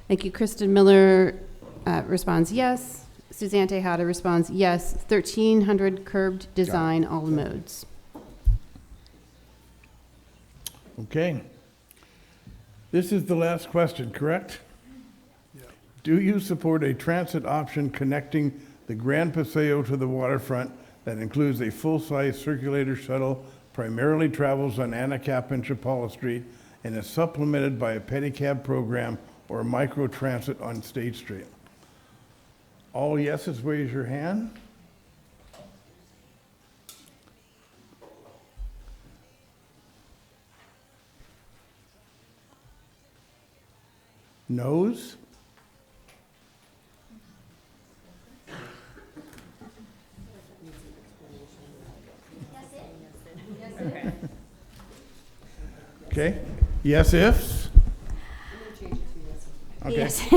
Thank you. Kristen Miller responds yes. Suzanne Tejada responds yes. 1,300 curbed design, all modes. Okay. This is the last question, correct? Do you support a transit option connecting the Grand Paseo to the waterfront that includes a full-size circulator shuttle, primarily travels on Anacapa and Chapala Street, and is supplemented by a pedicab program or micro-transit on State Street? All yeses, raise your hand. Noes? Okay. Yes ifs? Okay. Yes.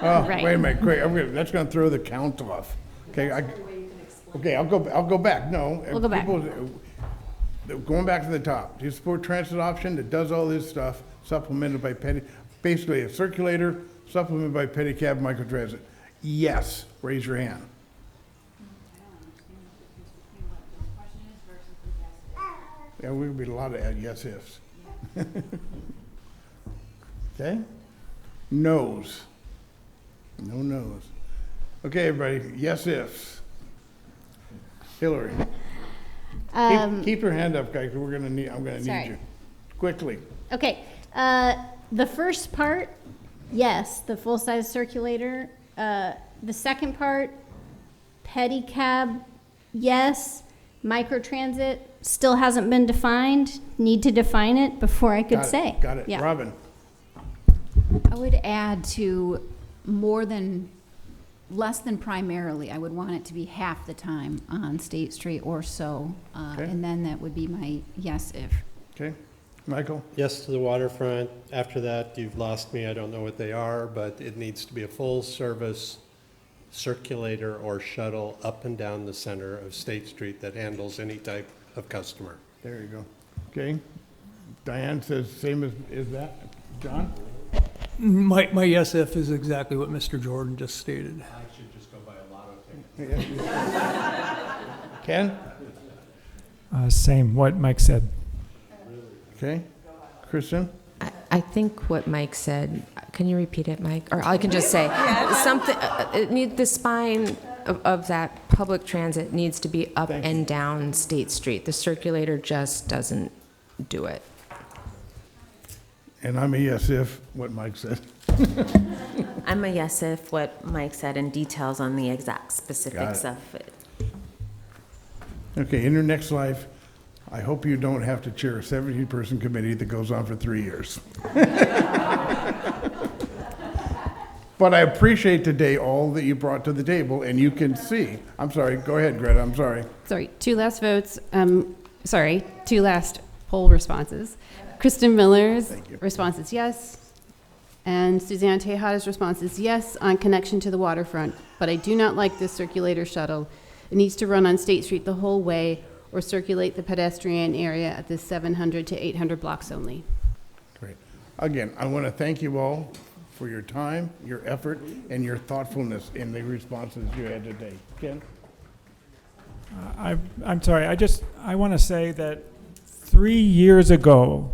Oh, Right. wait a minute, great, that's gonna throw the count off. Okay, I'll go back, no. We'll go back. Going back to the top, do you support transit option that does all this stuff, supplemented by basically a circulator, supplemented by pedicab microtransit? Yes, raise your hand. Yeah, we would be a lot of yes ifs. Okay? No's. No no's. Okay, everybody, yes ifs. Hillary. Keep your hand up, guys, I'm gonna need Sorry. you. Quickly. Okay, the first part, yes, the full-size circulator. The second part, pedicab, yes. Microtransit still hasn't been defined. Need to define it before I could say. Got it. Yeah. Robin. I would add to less than primarily. I would want it to be half the time on State Street or so. Okay. And then that would be my yes if. Okay. Michael? Yes to the waterfront. After that, you've lost me. I don't know what they are, but it needs to be a full-service circulator or shuttle up and down the center of State Street that handles any type of customer. There you go. Okay. Diane says same as that. John? My yes if is exactly what Mr. Jordan just stated. I should just go buy a lotto ticket. Ken? Same, what Mike said. Okay. Kristen? I think what Mike said, can you repeat it, Mike? Or I can just say, something, the spine of that public transit needs to be up and down State Street. The circulator just doesn't do it. And I'm a yes if what Mike said. I'm a yes if what Mike said and details on the exact specifics Got of it. Okay, in your next life, I hope you don't have to chair a 17-person committee that goes on for 3 years. But I appreciate today all that you brought to the table, and you can see. I'm sorry, go ahead, Greta, I'm sorry. Sorry, two last votes. Two last poll responses. Kristen Miller's Thank you. response is yes. And Susanna Tejada's response is yes on connection to the waterfront, but I do not like this circulator shuttle. It needs to run on State Street the whole way or circulate the pedestrian area at the 700 to 800 blocks only. Great. Again, I want to thank you all for your time, your effort, and your thoughtfulness in the responses you had today. Ken? I'm sorry, I want to say that 3 years ago,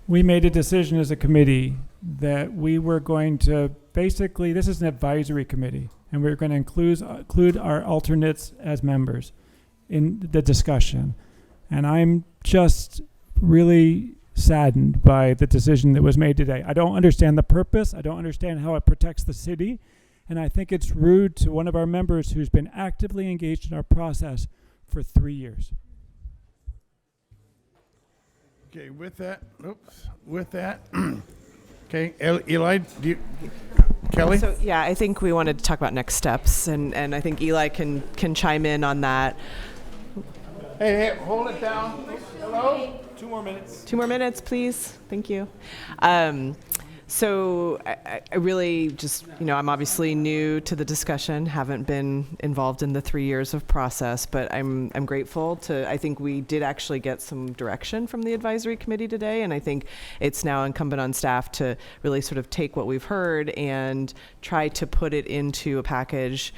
we made a decision as a committee that we were going to basically, this is an advisory committee, and we're going to include our alternates as members in the discussion. And I'm just really saddened by the decision that was made today. I don't understand the purpose. I don't understand how it protects the city. And I think it's rude to one of our members who's been actively engaged in our process for 3 years. Okay, with that, okay, Eli, Kelly? So, yeah, I think we wanted to talk about next steps, and I think Eli can chime in on that. Hey, hold it down. Hello? 2 more minutes. 2 more minutes, please. Thank you. So I really just, I'm obviously new to the discussion, haven't been involved in the 3 years of process, but I'm grateful I think we did actually get some direction from the advisory committee today, and I think it's now incumbent on staff to really sort of take what we've heard and try to put it into a package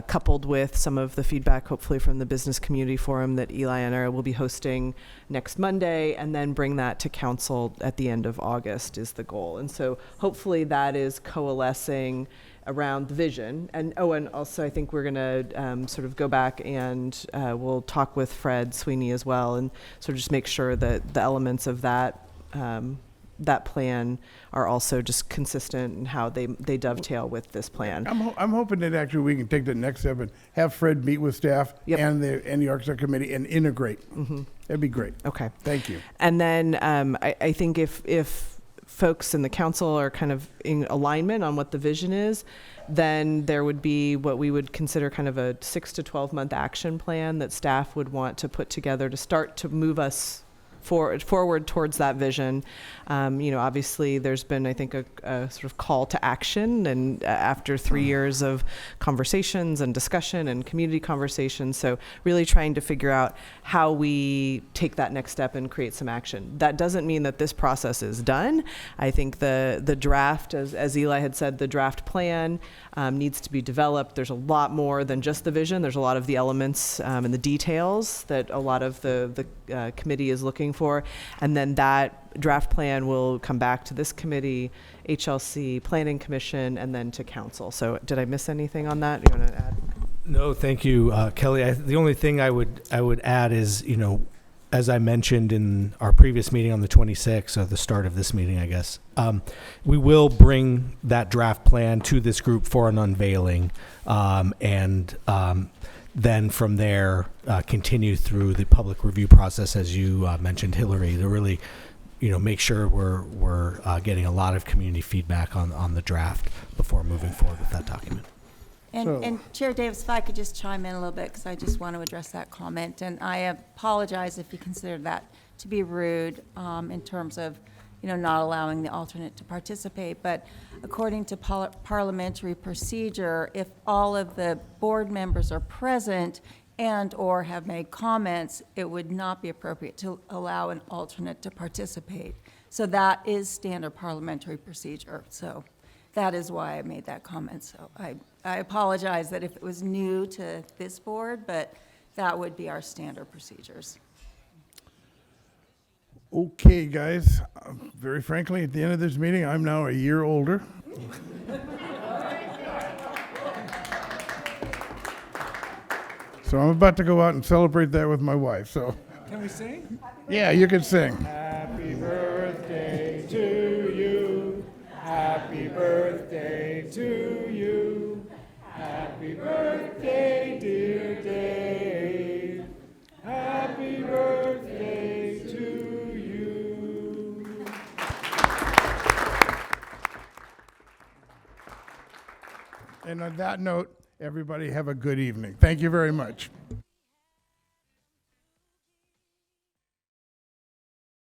coupled with some of the feedback, hopefully from the business community forum that Eli and I will be hosting next Monday, and then bring that to council at the end of August is the goal. And so hopefully that is coalescing around the vision. And also I think we're going to sort of go back and we'll talk with Fred Sweeney as well, and sort of just make sure that the elements of that plan are also just consistent in how they dovetail with this plan. I'm hoping that actually we can take the next step and have Fred meet with staff and the Arkansas Committee and integrate. Mm-hmm. That'd be great. Okay. Thank you. And then I think if folks in the council are kind of in alignment on what the vision is, then there would be what we would consider kind of a 6 to 12 month action plan that staff would want to put together to start to move us forward towards that vision. Obviously there's been, I think, a sort of call to action, and after 3 years of conversations and discussion and community conversations, so really trying to figure out how we take that next step and create some action. That doesn't mean that this process is done. I think the draft, as Eli had said, the draft plan needs to be developed. There's a lot more than just the vision. There's a lot of the elements and the details that a lot of the committee is looking for. And then that draft plan will come back to this committee, HLC, Planning Commission, and then to council. So did I miss anything on that? You want to add? No, thank you, Kelly. The only thing I would add is, as I mentioned in our previous meeting on the 26th, or the start of this meeting, I guess, we will bring that draft plan to this group for an unveiling, and then from there continue through the public review process, as you mentioned, Hillary, to really, make sure we're getting a lot of community feedback on the draft before moving forward with that document. And Chair Davis, if I could just chime in a little bit, because I just want to address that comment. And I apologize if you consider that to be rude in terms of, not allowing the alternate to participate. But according to parliamentary procedure, if all of the board members are present and or have made comments, it would not be appropriate to allow an alternate to participate. So that is standard parliamentary procedure. So that is why I made that comment. So I apologize that if it was new to this board, but that would be our standard procedures. Okay, guys, very frankly, at the end of this meeting, I'm now a year older. So I'm about to go out and celebrate that with my wife, so. Can we sing? Yeah, you can sing. Happy birthday to you. Happy birthday to you. Happy birthday, dear Dave. Happy birthday to you. And on that note, everybody have a good evening. Thank you very much.